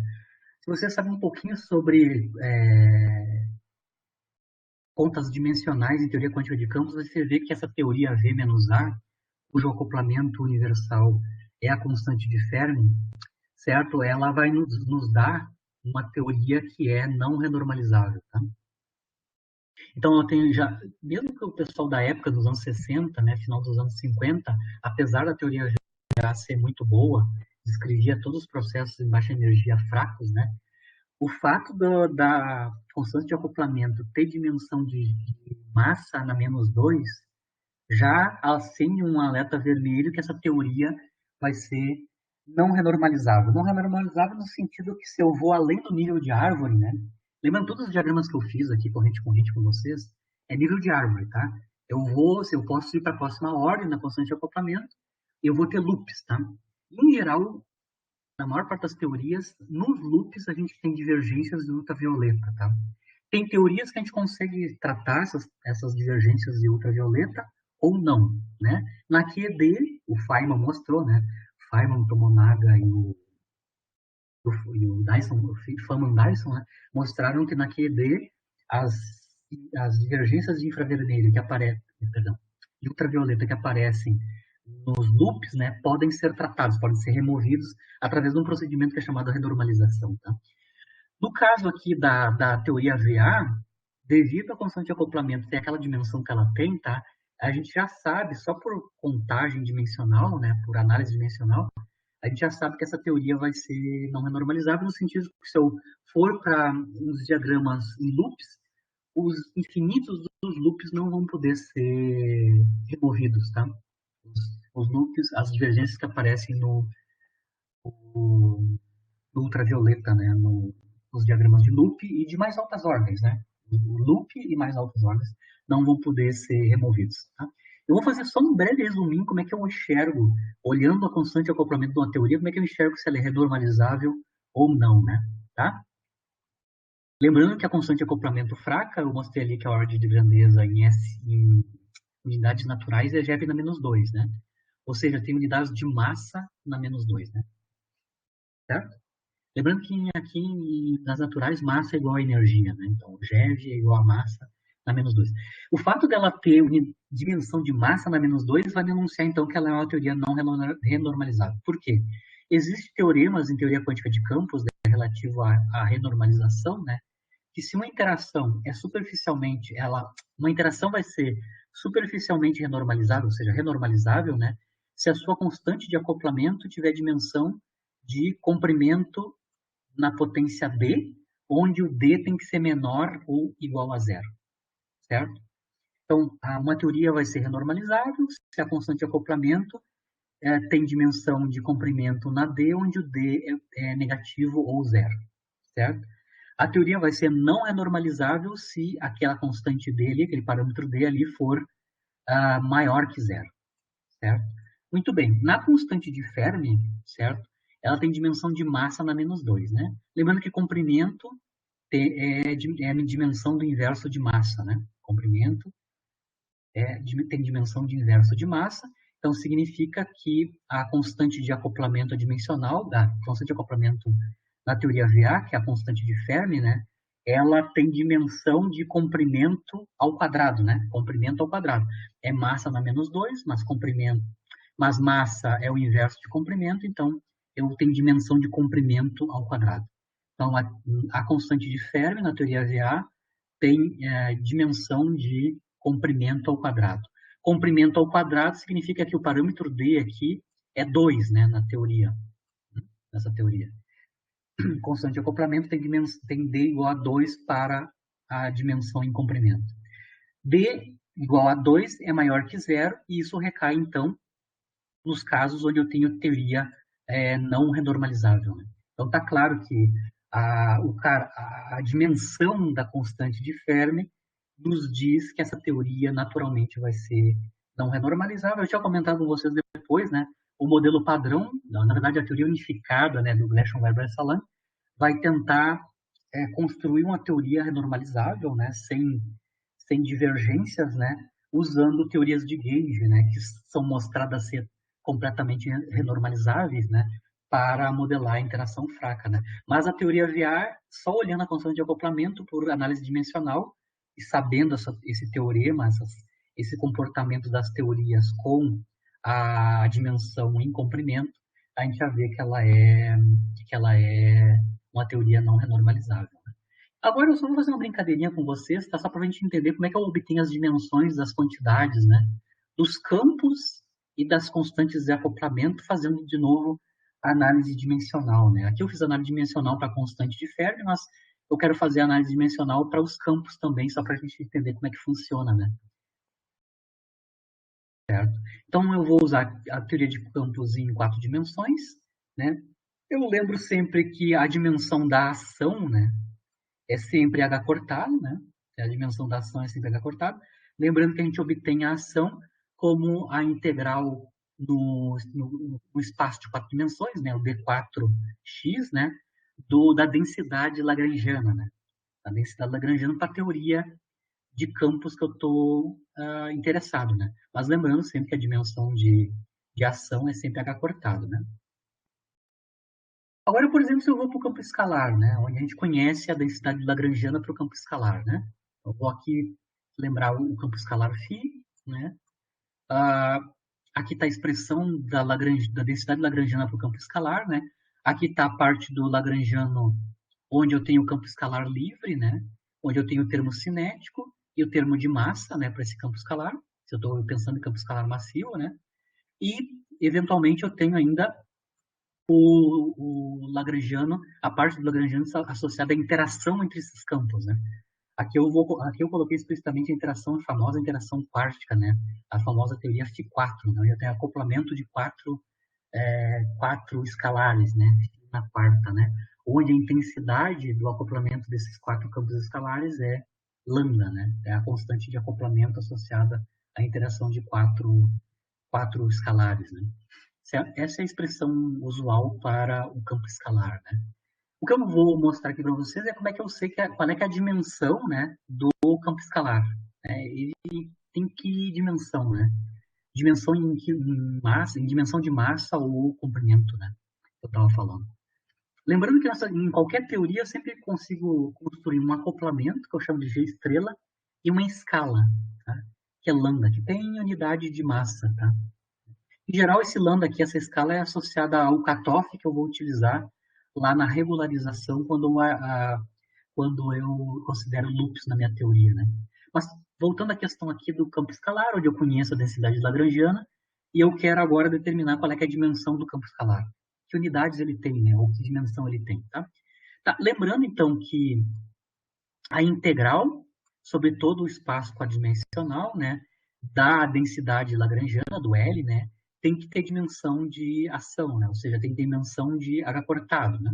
Se você sabe um pouquinho sobre contas dimensionais em teoria quântica de campos, você vê que essa teoria V menos A, cujo acoplamento universal é a constante de Fermi, certo? Ela vai nos dar uma teoria que é não renormalizável, tá? Então, eu tenho já, mesmo que o pessoal da época dos anos 60, né, final dos anos 50, apesar da teoria já ser muito boa, descrevia todos os processos em baixa energia fracos, né, o fato da constante de acoplamento ter dimensão de massa na menos 2 já acende um alerta vermelho que essa teoria vai ser não renormalizável. Não renormalizável no sentido que se eu vou além do nível de árvore, né? Lembrando todos os diagramas que eu fiz aqui, corrente com vocês, é nível de árvore, tá? Eu posso ir para a próxima ordem na constante de acoplamento, eu vou ter loops, tá? Em geral, na maior parte das teorias, nos loops a gente tem divergências de ultravioleta, tá? Tem teorias que a gente consegue tratar essas divergências de ultravioleta ou não, né? Na QED, o Feynman mostrou, né? Feynman, Tomonaga e o Dyson, o Feynman Dyson, né? Mostraram que na QED as, as divergências de infravermelho que aparecem, perdão, de ultravioleta que aparecem nos loops, né, podem ser tratados, podem ser removidos através de um procedimento que é chamado renormalização, tá? No caso aqui da teoria VA, devido à constante de acoplamento ter aquela dimensão que ela tem, tá? A gente já sabe, só por contagem dimensional, né, por análise dimensional, a gente já sabe que essa teoria vai ser não renormalizável no sentido que se eu for para uns diagramas em loops, os infinitos dos loops não vão poder ser removidos, tá? Os loops, as divergências que aparecem no ultravioleta, né, nos diagramas de loop e de mais altas ordens, né? O loop e mais altas ordens não vão poder ser removidos, tá? Eu vou fazer só um breve resuminho como é que eu enxergo, olhando a constante de acoplamento de uma teoria, como é que eu enxergo se ela é renormalizável ou não, né? Tá? Lembrando que a constante de acoplamento fraca, eu mostrei ali que a ordem de grandeza em unidades naturais é GeV na menos 2, né? Ou seja, tem unidades de massa na menos 2, né? Certo? Lembrando que aqui nas naturais, massa é igual a energia, né? Então, GeV é igual a massa na menos 2. O fato dela ter dimensão de massa na menos 2 vai denunciar, então, que ela é uma teoria não renormalizável. Por quê? Existem teoremas em teoria quântica de campos, né, relativo à renormalização, né? Que se uma interação é superficialmente, uma interação vai ser superficialmente renormalizável, ou seja, renormalizável, né? Se a sua constante de acoplamento tiver dimensão de comprimento na potência D, onde o D tem que ser menor ou igual a zero, certo? Então, uma teoria vai ser renormalizável se a constante de acoplamento tem dimensão de comprimento na D, onde o D é negativo ou zero, certo? A teoria vai ser não renormalizável se aquela constante dele, aquele parâmetro D ali, for maior que zero, certo? Muito bem. Na constante de Fermi, certo? Ela tem dimensão de massa na menos 2, né? Lembrando que comprimento é a dimensão do inverso de massa, né? Comprimento tem dimensão de inverso de massa, então significa que a constante de acoplamento adimensional, a constante de acoplamento na teoria VA, que é a constante de Fermi, né? Ela tem dimensão de comprimento ao quadrado, né? Comprimento ao quadrado. É massa na menos 2, mas massa é o inverso de comprimento, então eu tenho dimensão de comprimento ao quadrado. Então, a constante de Fermi, na teoria VA, tem dimensão de comprimento ao quadrado. Comprimento ao quadrado significa que o parâmetro D aqui é 2, né, nessa teoria. Constante de acoplamento tem D igual a 2 para a dimensão em comprimento. D igual a 2 é maior que zero, e isso recai, então, nos casos onde eu tenho teoria não renormalizável. Né? Então, está claro que a dimensão da constante de Fermi nos diz que essa teoria naturalmente vai ser não renormalizável. Eu tinha comentado com vocês depois, né? O modelo padrão, na verdade a teoria unificada, né, do Gresham, Weber e Salam, vai tentar construir uma teoria renormalizável, né, sem divergências, né, usando teorias de gauge, né, que são mostradas ser completamente renormalizáveis, né, para modelar a interação fraca, né. Mas a teoria VR, só olhando a constante de acoplamento por análise dimensional e sabendo esse teorema, esse comportamento das teorias com a dimensão em comprimento, a gente já vê que ela é uma teoria não renormalizável. Agora eu só vou fazer uma brincadeirinha com vocês, tá? Só para a gente entender como é que eu obtenho as dimensões das quantidades, né? Dos campos e das constantes de acoplamento, fazendo de novo a análise dimensional, né? Aqui eu fiz análise dimensional para a constante de Fermi, mas eu quero fazer análise dimensional para os campos também, só para a gente entender como é que funciona, né? Certo? Então eu vou usar a teoria de campos em 4 dimensões, né? Eu lembro sempre que a dimensão da ação, né, é sempre h cortado, né? A dimensão da ação é sempre h cortado. Lembrando que a gente obtém a ação como a integral no espaço de 4 dimensões, né? O d4x, né? Da densidade lagrangiana, né? a densidade lagrangiana para a teoria de campos que eu estou interessado, né? Mas lembrando sempre que a dimensão de ação é sempre H cortado, né? Agora, por exemplo, se eu vou para o campo escalar, né? Onde a gente conhece a densidade lagrangiana para o campo escalar, né? Eu vou aqui lembrar o campo escalar φ, né? Ah, aqui está a expressão da densidade lagrangiana para o campo escalar, né? Aqui está a parte do lagrangiano onde eu tenho o campo escalar livre, né? Onde eu tenho o termo cinético e o termo de massa, né? Para esse campo escalar, se eu estou pensando em campo escalar massivo, né? E, eventualmente, eu tenho ainda o lagrangiano, a parte do lagrangiano associada à interação entre esses campos, né? Aqui eu coloquei explicitamente a interação, a famosa interação quártica, né? A famosa teoria Φ4, né? Eu tenho acoplamento de quatro escalares, né? Na quarta, né? Onde a intensidade do acoplamento desses quatro campos escalares é lambda, né? É a constante de acoplamento associada à interação de quatro escalares, né? Essa é a expressão usual para o campo escalar, né? O que eu vou mostrar aqui para vocês é como é que eu sei qual é, que é a dimensão, né, do campo escalar. Né? Ele tem que dimensão, né? Dimensão em massa, em dimensão de massa ou comprimento, né? Que eu estava falando. Lembrando que em qualquer teoria eu sempre consigo construir um acoplamento, que eu chamo de G estrela, e uma escala, tá? Que é lambda, que tem unidade de massa, tá? Em geral, esse lambda aqui, essa escala é associada ao cutoff que eu vou utilizar lá na regularização quando eu considero loops na minha teoria, né? Mas voltando à questão aqui do campo escalar, onde eu conheço a densidade lagrangiana, e eu quero agora determinar qual é, que é a dimensão do campo escalar. Que unidades ele tem, né? Ou que dimensão ele tem, tá? Lembrando, então, que a integral sobre todo o espaço quadridimensional, né, da densidade lagrangiana, do L, né, tem que ter dimensão de ação, né, ou seja, tem dimensão de H cortado, né.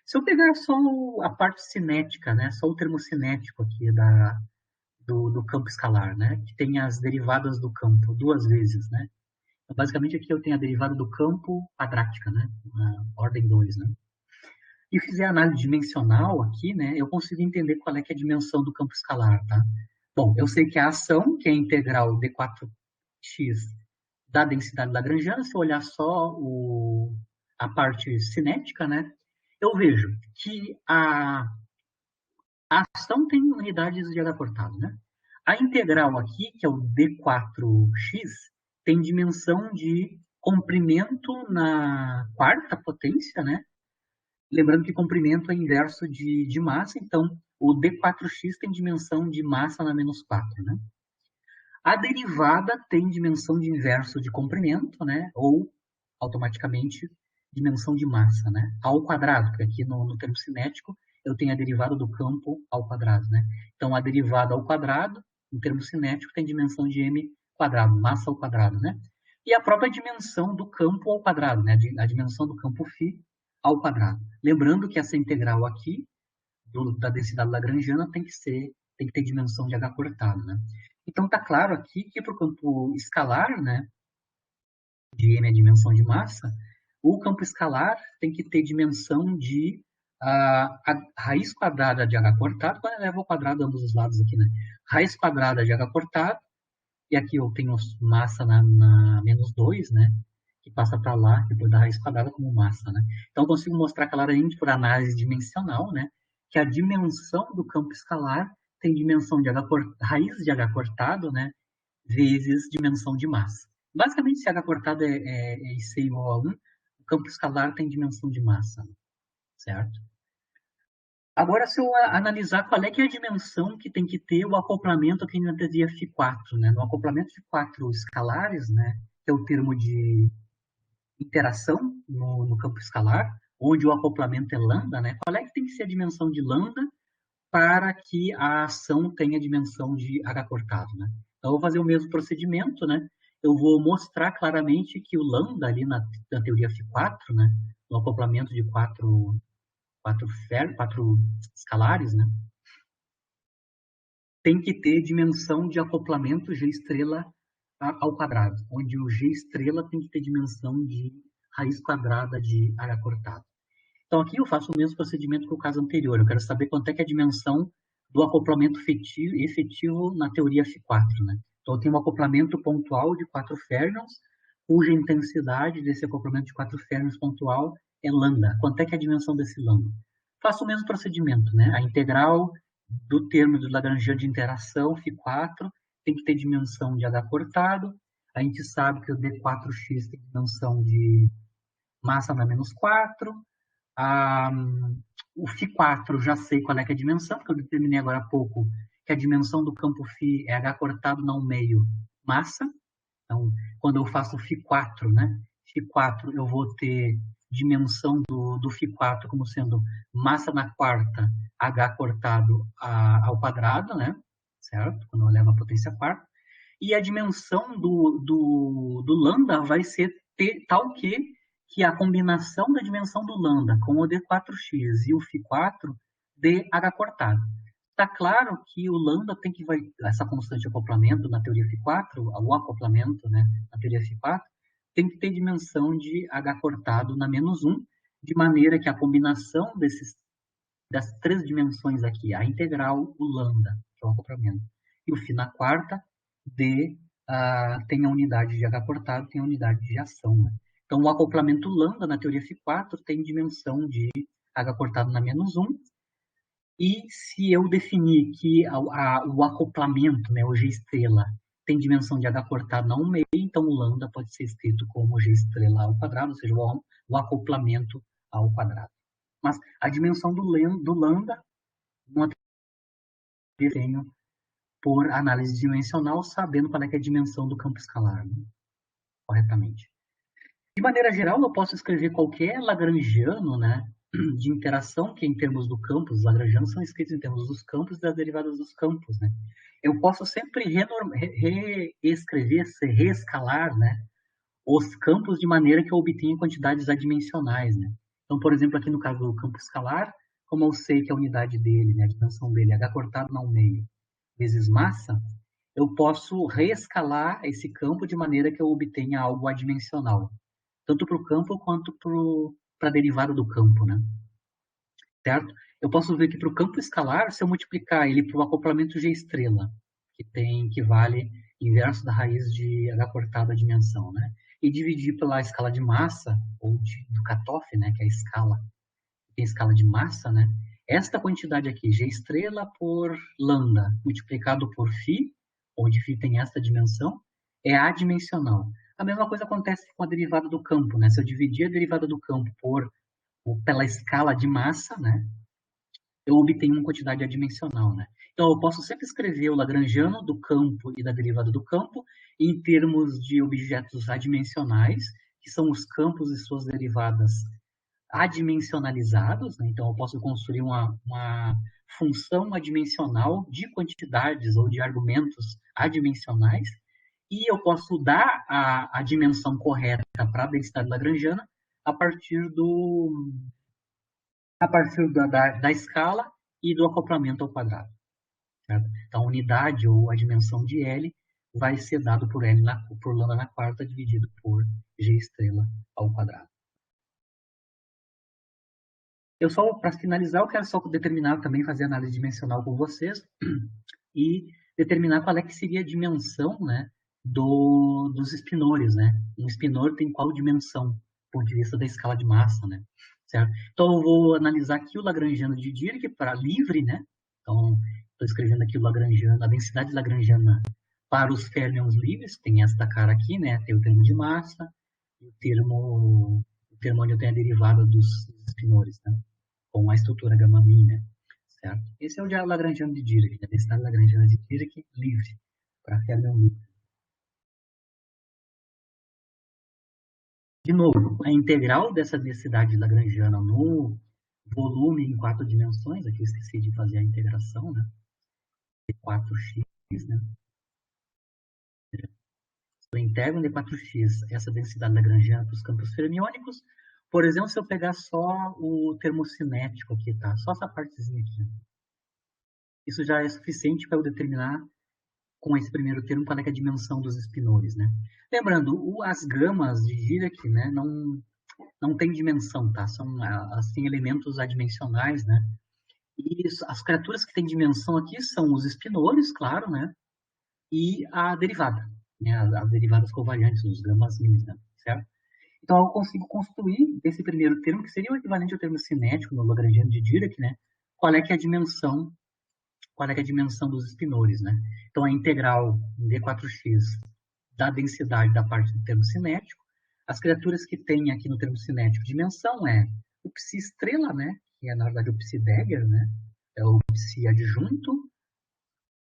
Se eu pegar só a parte cinética, né, só o termo cinético aqui do campo escalar, né, que tem as derivadas do campo duas vezes, né. Então, basicamente aqui eu tenho a derivada do campo quadrática, né, na ordem 2, né. E fizer análise dimensional aqui, né, eu consigo entender qual é, que é a dimensão do campo escalar, tá? Bom, eu sei que a ação, que é a integral d4x da densidade lagrangiana, se eu olhar só a parte cinética, né, eu vejo que a ação tem unidades de H cortado, né? A integral aqui, que é o d4x, tem dimensão de comprimento na quarta potência, né? Lembrando que comprimento é inverso de massa, então o d4x tem dimensão de massa na menos 4, né? A derivada tem dimensão de inverso de comprimento, né? Ou, automaticamente, dimensão de massa, né? Ao quadrado, porque aqui no termo cinético eu tenho a derivada do campo ao quadrado, né? Então, a derivada ao quadrado, no termo cinético, tem dimensão de m quadrado, massa ao quadrado, né? E a própria dimensão do campo ao quadrado, né? A dimensão do campo φ ao quadrado. Lembrando que essa integral aqui, da densidade lagrangiana, tem que ter dimensão de H cortado, né? Então, está claro aqui que para o campo escalar, né, de m é a dimensão de massa, o campo escalar tem que ter dimensão de a raiz quadrada de H cortado, quando eleva ao quadrado ambos os lados aqui, né? Raiz quadrada de H cortado, e aqui eu tenho massa na menos 2, né? Que passa para lá, depois da raiz quadrada como massa, né? Então, eu consigo mostrar claramente por análise dimensional, né? Que a dimensão do campo escalar tem dimensão de raiz de H cortado, né? Vezes dimensão de massa. Basicamente, se H cortado é IC igual a 1, o campo escalar tem dimensão de massa, certo? Agora, se eu analisar qual é que é a dimensão que tem que ter o acoplamento aqui na teoria Φ4, né? No acoplamento de quatro escalares, né? Que é o termo de interação no campo escalar, onde o acoplamento é lambda, né? Qual é que tem que ser a dimensão de lambda para que a ação tenha dimensão de H cortado, né? Então, eu vou fazer o mesmo procedimento, né? Eu vou mostrar claramente que o lambda ali na teoria Φ4, né? No acoplamento de quatro escalares, né? Tem que ter dimensão de acoplamento G estrela ao quadrado, onde o G estrela tem que ter dimensão de raiz quadrada de H cortado. Então, aqui eu faço o mesmo procedimento que o caso anterior. Eu quero saber quanto é que é a dimensão do acoplamento efetivo na teoria F4, né? Então, eu tenho um acoplamento pontual de 4 férmions, cuja intensidade desse acoplamento de 4 férmions pontual é lambda. Quanto é que é a dimensão desse lambda? Faço o mesmo procedimento, né? A integral do termo do Lagrangiano de interação, Φ4, tem que ter dimensão de H cortado. A gente sabe que o D4x tem dimensão de massa na menos 4. O Φ4 já sei qual é, que é a dimensão, porque eu determinei agora há pouco que a dimensão do campo Φ é H cortado não meio massa. Então, quando eu faço o Φ4, né? Φ4 eu vou ter dimensão do Φ4 como sendo massa na quarta, H cortado ao quadrado, né? Certo? Quando eu levo a potência quarta. E a dimensão do lambda vai ser tal que a combinação da dimensão do lambda com o D4x e o Φ4 dê H cortado. Está claro que o lambda tem que vai essa constante de acoplamento na teoria Φ4, o acoplamento, né, na teoria Φ4, tem que ter dimensão de H cortado na menos 1, de maneira que a combinação das 3 dimensões aqui, a integral, o lambda, que é o acoplamento, e o φ na quarta, tem a unidade de H cortado, tem a unidade de ação. Né? Então, o acoplamento lambda na teoria Φ4 tem dimensão de H cortado na menos 1, e se eu definir que o acoplamento, né, o G estrela, tem dimensão de H cortado na 1 meio, então o lambda pode ser escrito como G estrela ao quadrado, ou seja, o acoplamento ao quadrado. Mas a dimensão do lambda não desenho por análise dimensional, sabendo qual é, que é a dimensão do campo escalar, né? Corretamente. De maneira geral, eu posso escrever qualquer lagrangiano, né, de interação, que em termos do campo, os lagrangianos são escritos em termos dos campos e das derivadas dos campos. Né? Eu posso sempre reescrever, reescalar, né, os campos de maneira que eu obtenha quantidades adimensionais. Né? Então, por exemplo, aqui no caso do campo escalar, como eu sei que a unidade dele, né, a dimensão dele é H cortado ao meio vezes massa, eu posso reescalar esse campo de maneira que eu obtenha algo adimensional, tanto para o campo quanto para a derivada do campo, né? Certo? Eu posso ver que para o campo escalar, se eu multiplicar ele por um acoplamento G estrela, que vale inverso da raiz de H cortado a dimensão, né? E dividir pela escala de massa, ou do cutoff, né? Que é a escala, tem escala de massa, né? Esta quantidade aqui, G estrela por lambda, multiplicado por φ, onde φ tem esta dimensão, é adimensional. A mesma coisa acontece com a derivada do campo, né? Se eu dividir a derivada do campo pela escala de massa, né? Eu obtenho uma quantidade adimensional, né? Então, eu posso sempre escrever o lagrangiano do campo e da derivada do campo em termos de objetos adimensionais, que são os campos e suas derivadas adimensionalizados, né? Então eu posso construir uma função adimensional de quantidades ou de argumentos adimensionais, e eu posso dar a dimensão correta para a densidade lagrangiana a partir da escala e do acoplamento ao quadrado. Certo? Então a unidade ou a dimensão de L vai ser dado por lambda na quarta dividido por G estrela ao quadrado. Eu só, para finalizar, eu quero só determinar também, fazer análise dimensional com vocês e determinar qual é que seria a dimensão, né, dos espinores, né? Um espinor tem qual dimensão, do ponto de vista da escala de massa, né? Certo? Então, eu vou analisar aqui o lagrangiano de Dirac para livre, né? Então, estou escrevendo aqui o lagrangiano, a densidade lagrangiana para os férmions livres, tem esta cara aqui, né? Tem o termo de massa e o termo onde eu tenho a derivada dos espinores, né? Com a estrutura gama-min, né? Certo? Esse é o lagrangiano de Dirac, a densidade lagrangiana de Dirac livre, para férmion livre. De novo, a integral dessa densidade lagrangiana no volume em 4 dimensões, aqui eu esqueci de fazer a integração, né? 4x, né? Eu integro em D4x essa densidade lagrangiana para os campos fermiônicos. Por exemplo, se eu pegar só o termo cinético aqui, tá? Só essa partezinha aqui. Isso já é suficiente para eu determinar com esse primeiro termo qual é, que é a dimensão dos espinores, né? Lembrando, as gamas de Dirac, né, não tem dimensão, tá? São, assim, elementos adimensionais, né? E as criaturas que têm dimensão aqui são os espinores, claro, né? E a derivada, né? As derivadas covariantes, os gamas minis, né? Certo? Então, eu consigo construir desse primeiro termo, que seria o equivalente ao termo cinético no Lagrangiano de Dirac, né? Qual é que é a dimensão, qual é que é a dimensão dos espinores, né? Então, a integral d4x da densidade da parte do termo cinético. As criaturas que tem aqui no termo cinético dimensão é o psi estrela, né? Que é, na verdade, o psi Degger, né? É o psi adjunto,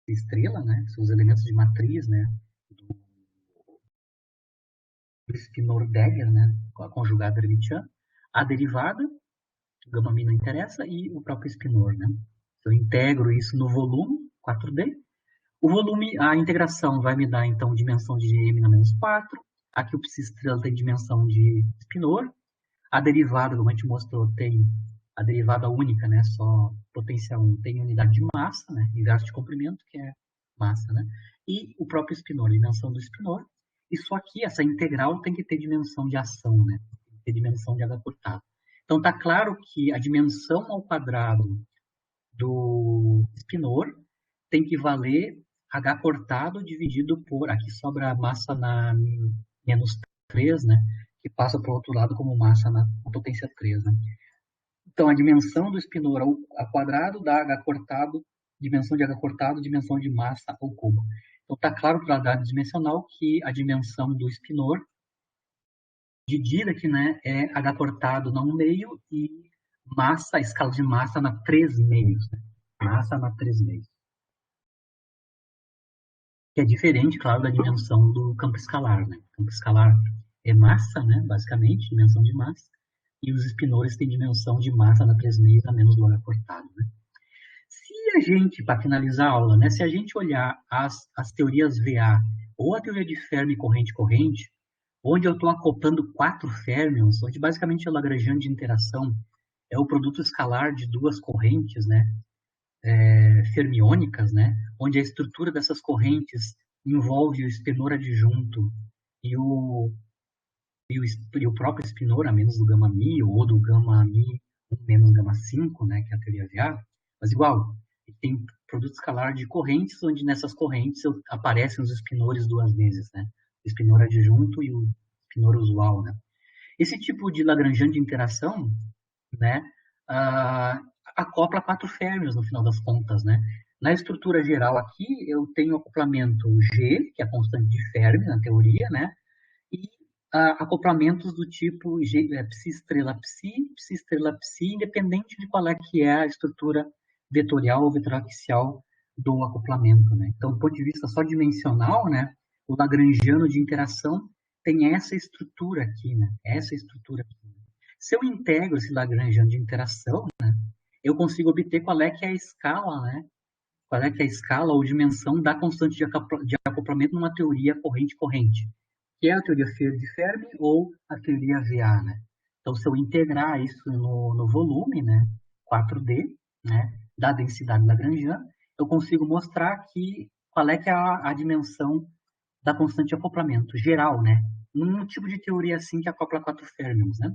estrela, né? São os elementos de matriz, né? Do espinor Degger, né? Com a conjugada hermitiana. A derivada, o gama mi não interessa, e o próprio espinor, né? Eu integro isso no volume 4D. O volume, a integração vai me dar, então, dimensão de m na menos 4. Aqui o psi estrela tem dimensão de espinor. A derivada, como a gente mostrou, tem a derivada única, né? Só potência 1 tem unidade de massa, né? Inverso de comprimento, que é massa, né? E o próprio espinor, a dimensão do espinor. Isso aqui, essa integral, tem que ter dimensão de ação, né? Tem que ter dimensão de h cortado. Então, está claro que a dimensão ao quadrado do espinor tem que valer h cortado dividido por, aqui sobra a massa na menos 3, né? Que passa para o outro lado como massa na potência 3, né? Então, a dimensão do espinor ao quadrado dá h cortado, dimensão de h cortado, dimensão de massa ao cubo. Então, está claro para a dada dimensional que a dimensão do espinor de Dirac, né, é h cortado na 1 meio e massa, a escala de massa na 3 meios. Né? Massa na 3 meios. Que é diferente, claro, da dimensão do campo escalar. Né? O campo escalar é massa, né, basicamente, dimensão de massa, e os espinores têm dimensão de massa na 3 meios a menos do h cortado. Né? Se a gente, para finalizar a aula, né, se a gente olhar as teorias VA, ou a teoria de Fermi corrente-corrente, onde eu estou acoplando 4 férmions, onde basicamente é o Lagrangiano de interação, é o produto escalar de duas correntes, né, fermiônicas, né, onde a estrutura dessas correntes envolve o espinor adjunto e o próprio espinor, a menos do gama mi, ou do gama mi menos gama 5, né, que é a teoria VA, mas igual, tem produto escalar de correntes, onde nessas correntes aparecem os espinores duas vezes, né, o espinor adjunto e o espinor usual, né. Esse tipo de Lagrangiano de interação, né, acopla 4 férmions no final das contas, né. Na estrutura geral aqui, eu tenho acoplamento G, que é a constante de Fermi na teoria, né, e acoplamentos do tipo psi estrela psi, psi estrela psi, independente de qual é que é a estrutura vetorial ou vetoraxial do acoplamento, né. Então, do ponto de vista só dimensional, né, o Lagrangiano de interação tem essa estrutura aqui, né, essa estrutura aqui. Se eu integro esse Lagrangiano de interação, né, eu consigo obter qual é que é a escala, né, qual é que é a escala ou dimensão da constante de acoplamento numa teoria corrente-corrente, que é a teoria de Fermi ou a teoria VA, né? Então, se eu integrar isso no volume, né, 4D, né, da densidade lagrangiana, eu consigo mostrar que qual é que é a dimensão da constante de acoplamento geral, né? Num tipo de teoria assim que acopla 4 férmions, né?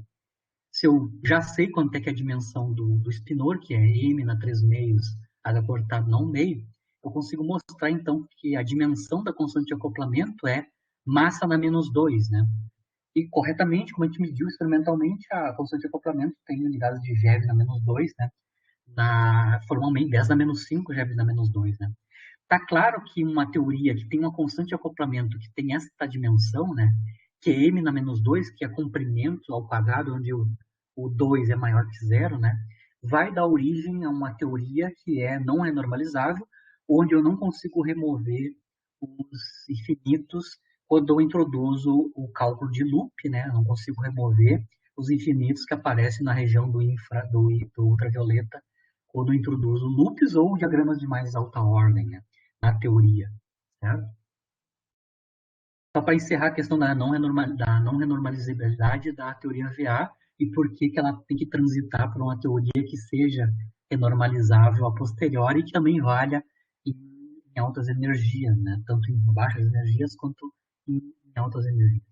Se eu já sei quanto é que é a dimensão do espinor, que é m na 3 meios, h cortado na 1 meio, eu consigo mostrar, então, que a dimensão da constante de acoplamento é massa na menos 2, né? E, corretamente, como a gente mediu experimentalmente, a constante de acoplamento tem unidades de GeV na menos 2, né? Formalmente, 10 na menos 5 GeV na menos 2, né? Está claro que uma teoria que tem uma constante de acoplamento que tem essa dimensão, né, que é m na menos 2, que é comprimento ao quadrado, onde o 2 é maior que zero, né, vai dar origem a uma teoria que não é normalizável, onde eu não consigo remover os infinitos quando eu introduzo o cálculo de loop, né, eu não consigo remover os infinitos que aparecem na região do ultravioleta quando eu introduzo loops ou diagramas de mais alta ordem, né, na teoria, certo? Só para encerrar a questão da não renormalizabilidade da teoria VA e por que ela tem que transitar por uma teoria que seja renormalizável a posteriori e que também valha em altas energias, né? Tanto em baixas energias quanto em altas energias.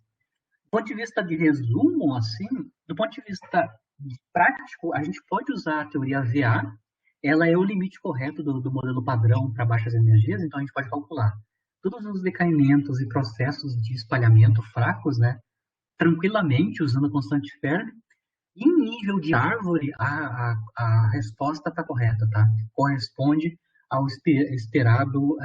ponto de vista de resumo, assim, do ponto de vista prático, a gente pode usar a teoria VA, ela é o limite correto do modelo padrão para baixas energias, então a gente pode calcular todos os decaimentos e processos de espalhamento fracos, né, tranquilamente, usando a constante Fermi. Em nível de árvore, a resposta está correta, tá? Corresponde ao esperado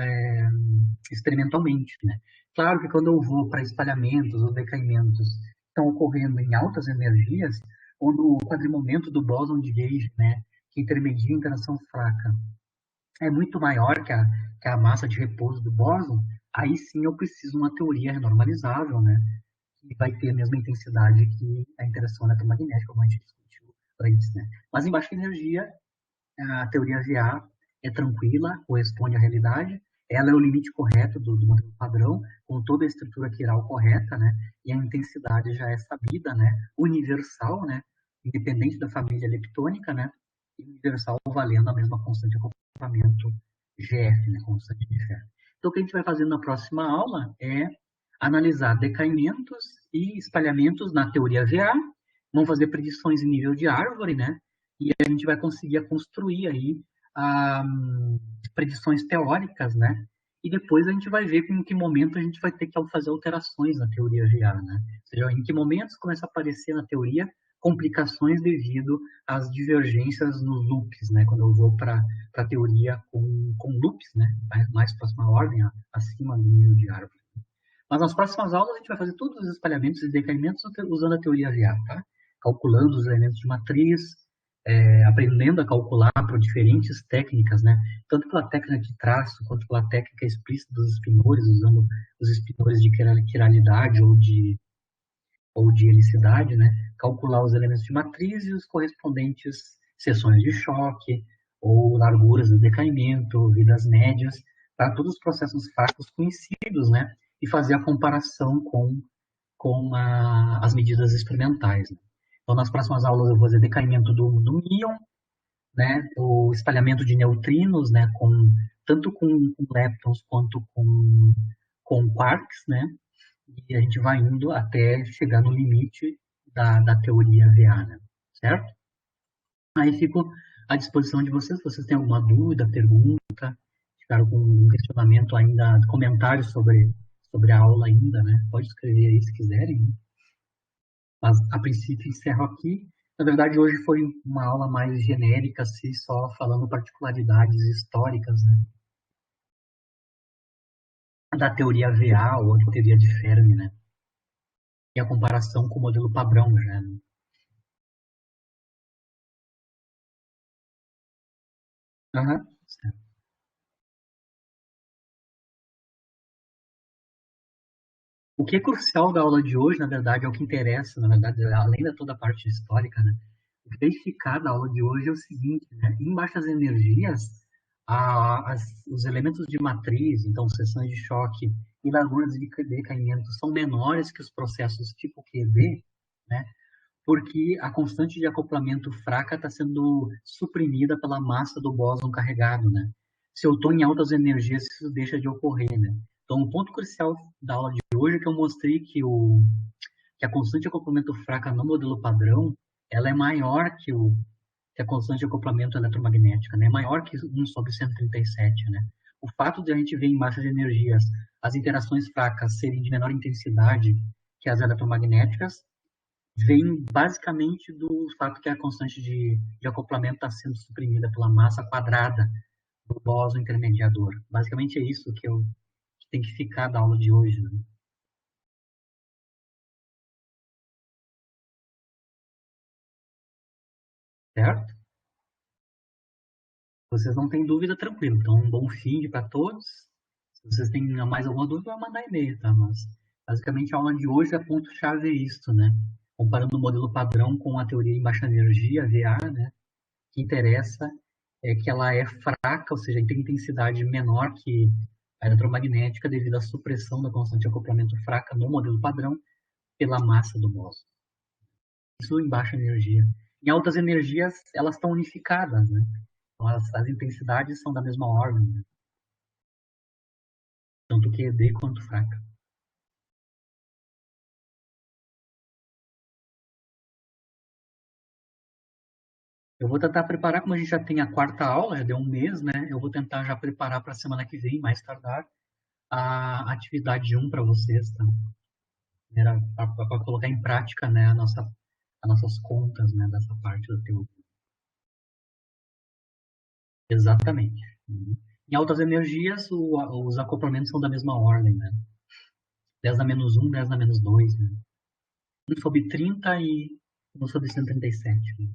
experimentalmente, né? Claro que quando eu vou para espalhamentos ou decaimentos que estão ocorrendo em altas energias, quando o quadrimomento do bóson de Gauge, né, que intermedia a interação fraca, é muito maior que a massa de repouso do bóson, aí sim eu preciso de uma teoria renormalizável, né? E vai ter a mesma intensidade que a interação eletromagnética, como a gente discutiu antes, né? Mas em baixa energia, a teoria VA é tranquila, corresponde à realidade, ela é o limite correto do modelo padrão, com toda a estrutura quiral correta, né? E a intensidade já é sabida, né? Universal, né? Independente da família leptônica, né? E universal valendo a mesma constante de acoplamento GF, né? Constante de Fermi. Então, o que a gente vai fazer na próxima aula é analisar decaimentos e espalhamentos na teoria VA, vamos fazer predições em nível de árvore, né? E a gente vai conseguir construir aí predições teóricas, né? E depois a gente vai ver em que momento a gente vai ter que fazer alterações na teoria VA, né? Ou seja, em que momentos começa a aparecer na teoria complicações devido às divergências nos loops, né? Quando eu vou para a teoria com loops, né? Mais próxima ordem, acima do nível de árvore. Mas nas próximas aulas a gente vai fazer todos os espalhamentos e decaimentos usando a teoria VA, tá? Calculando os elementos de matriz, aprendendo a calcular por diferentes técnicas, né? Tanto pela técnica de traço quanto pela técnica explícita dos espinores, usando os espinores de quiralidade ou de helicidade, né? Calcular os elementos de matriz e os correspondentes seções de choque ou larguras de decaimento, vidas médias, para todos os processos fracos conhecidos, né? E fazer a comparação com as medidas experimentais. Né? Então, nas próximas aulas eu vou fazer decaimento do íon, né? O espalhamento de neutrinos, né? Tanto com leptons quanto com quarks, né? E a gente vai indo até chegar no limite da teoria VA, né? Certo? Aí fico à disposição de vocês, se vocês têm alguma dúvida, pergunta, ficaram com um questionamento ainda, comentários sobre a aula ainda, né? Pode escrever aí se quiserem. Né? Mas, a princípio, encerro aqui. Na verdade, hoje foi uma aula mais genérica, assim, só falando particularidades históricas, né? Da teoria VA ou da teoria de Fermi, né? E a comparação com o modelo padrão já, né? Uhum. O que é crucial da aula de hoje, na verdade, é o que interessa, na verdade, além da toda a parte histórica, né? O que tem que ficar da aula de hoje é o seguinte, né? Em baixas energias, os elementos de matriz, então seções de choque e larguras de decaimento são menores que os processos tipo QV, né? Porque a constante de acoplamento fraca está sendo suprimida pela massa do bóson carregado, né? Se eu estou em altas energias, isso deixa de ocorrer, né? Então, um ponto crucial da aula de hoje é que eu mostrei que a constante de acoplamento fraca no modelo padrão, ela é maior que a constante de acoplamento eletromagnética, né? É maior que 1/137, né? O fato de a gente ver em baixas energias as interações fracas serem de menor intensidade que as eletromagnéticas vem basicamente do fato que a constante de acoplamento está sendo suprimida pela massa quadrada do bóson intermediador. Basicamente é isso que tem que ficar da aula de hoje, né? Certo? Vocês não têm dúvida, tranquilo. Então, um bom fim para todos. Se vocês têm mais alguma dúvida, vai mandar e-mail, tá? Mas, basicamente, a aula de hoje, a ponto-chave é isso, né? Comparando o modelo padrão com a teoria em baixa energia, VA, né? O que interessa é que ela é fraca, ou seja, tem intensidade menor que a eletromagnética devido à supressão da constante de acoplamento fraca no modelo padrão pela massa do bóson. Isso em baixa energia. Em altas energias, elas estão unificadas, né? Então, as intensidades são da mesma ordem, né? Tanto QED quanto fraca. Eu vou tentar preparar, como a gente já tem a quarta aula, já deu um mês, né? Eu vou tentar já preparar para a semana que vem, mais tardar, a atividade um para vocês, tá? Para colocar em prática, né, as nossas contas, né, dessa parte da teoria. Exatamente. Uhum. Em altas energias, os acoplamentos são da mesma ordem, né? 10 na menos um, 10 na menos 2, né? 1 sobre 30 e 1 sobre 137, né?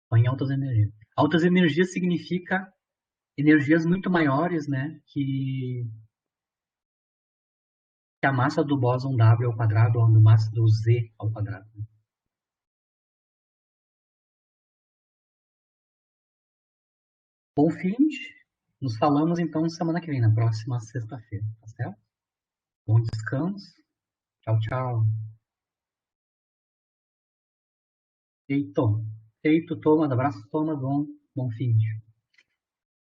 Só em altas energias. Altas energias significa energias muito maiores, né, que a massa do bóson W ao quadrado ou a massa do Z ao quadrado. Né? Bom fim, nos falamos então semana que vem, na próxima sexta-feira, tá certo? Bom descanso. Tchau, tchau. Feito. Feito, Thomas. Abraço, Thomas. Bom fim.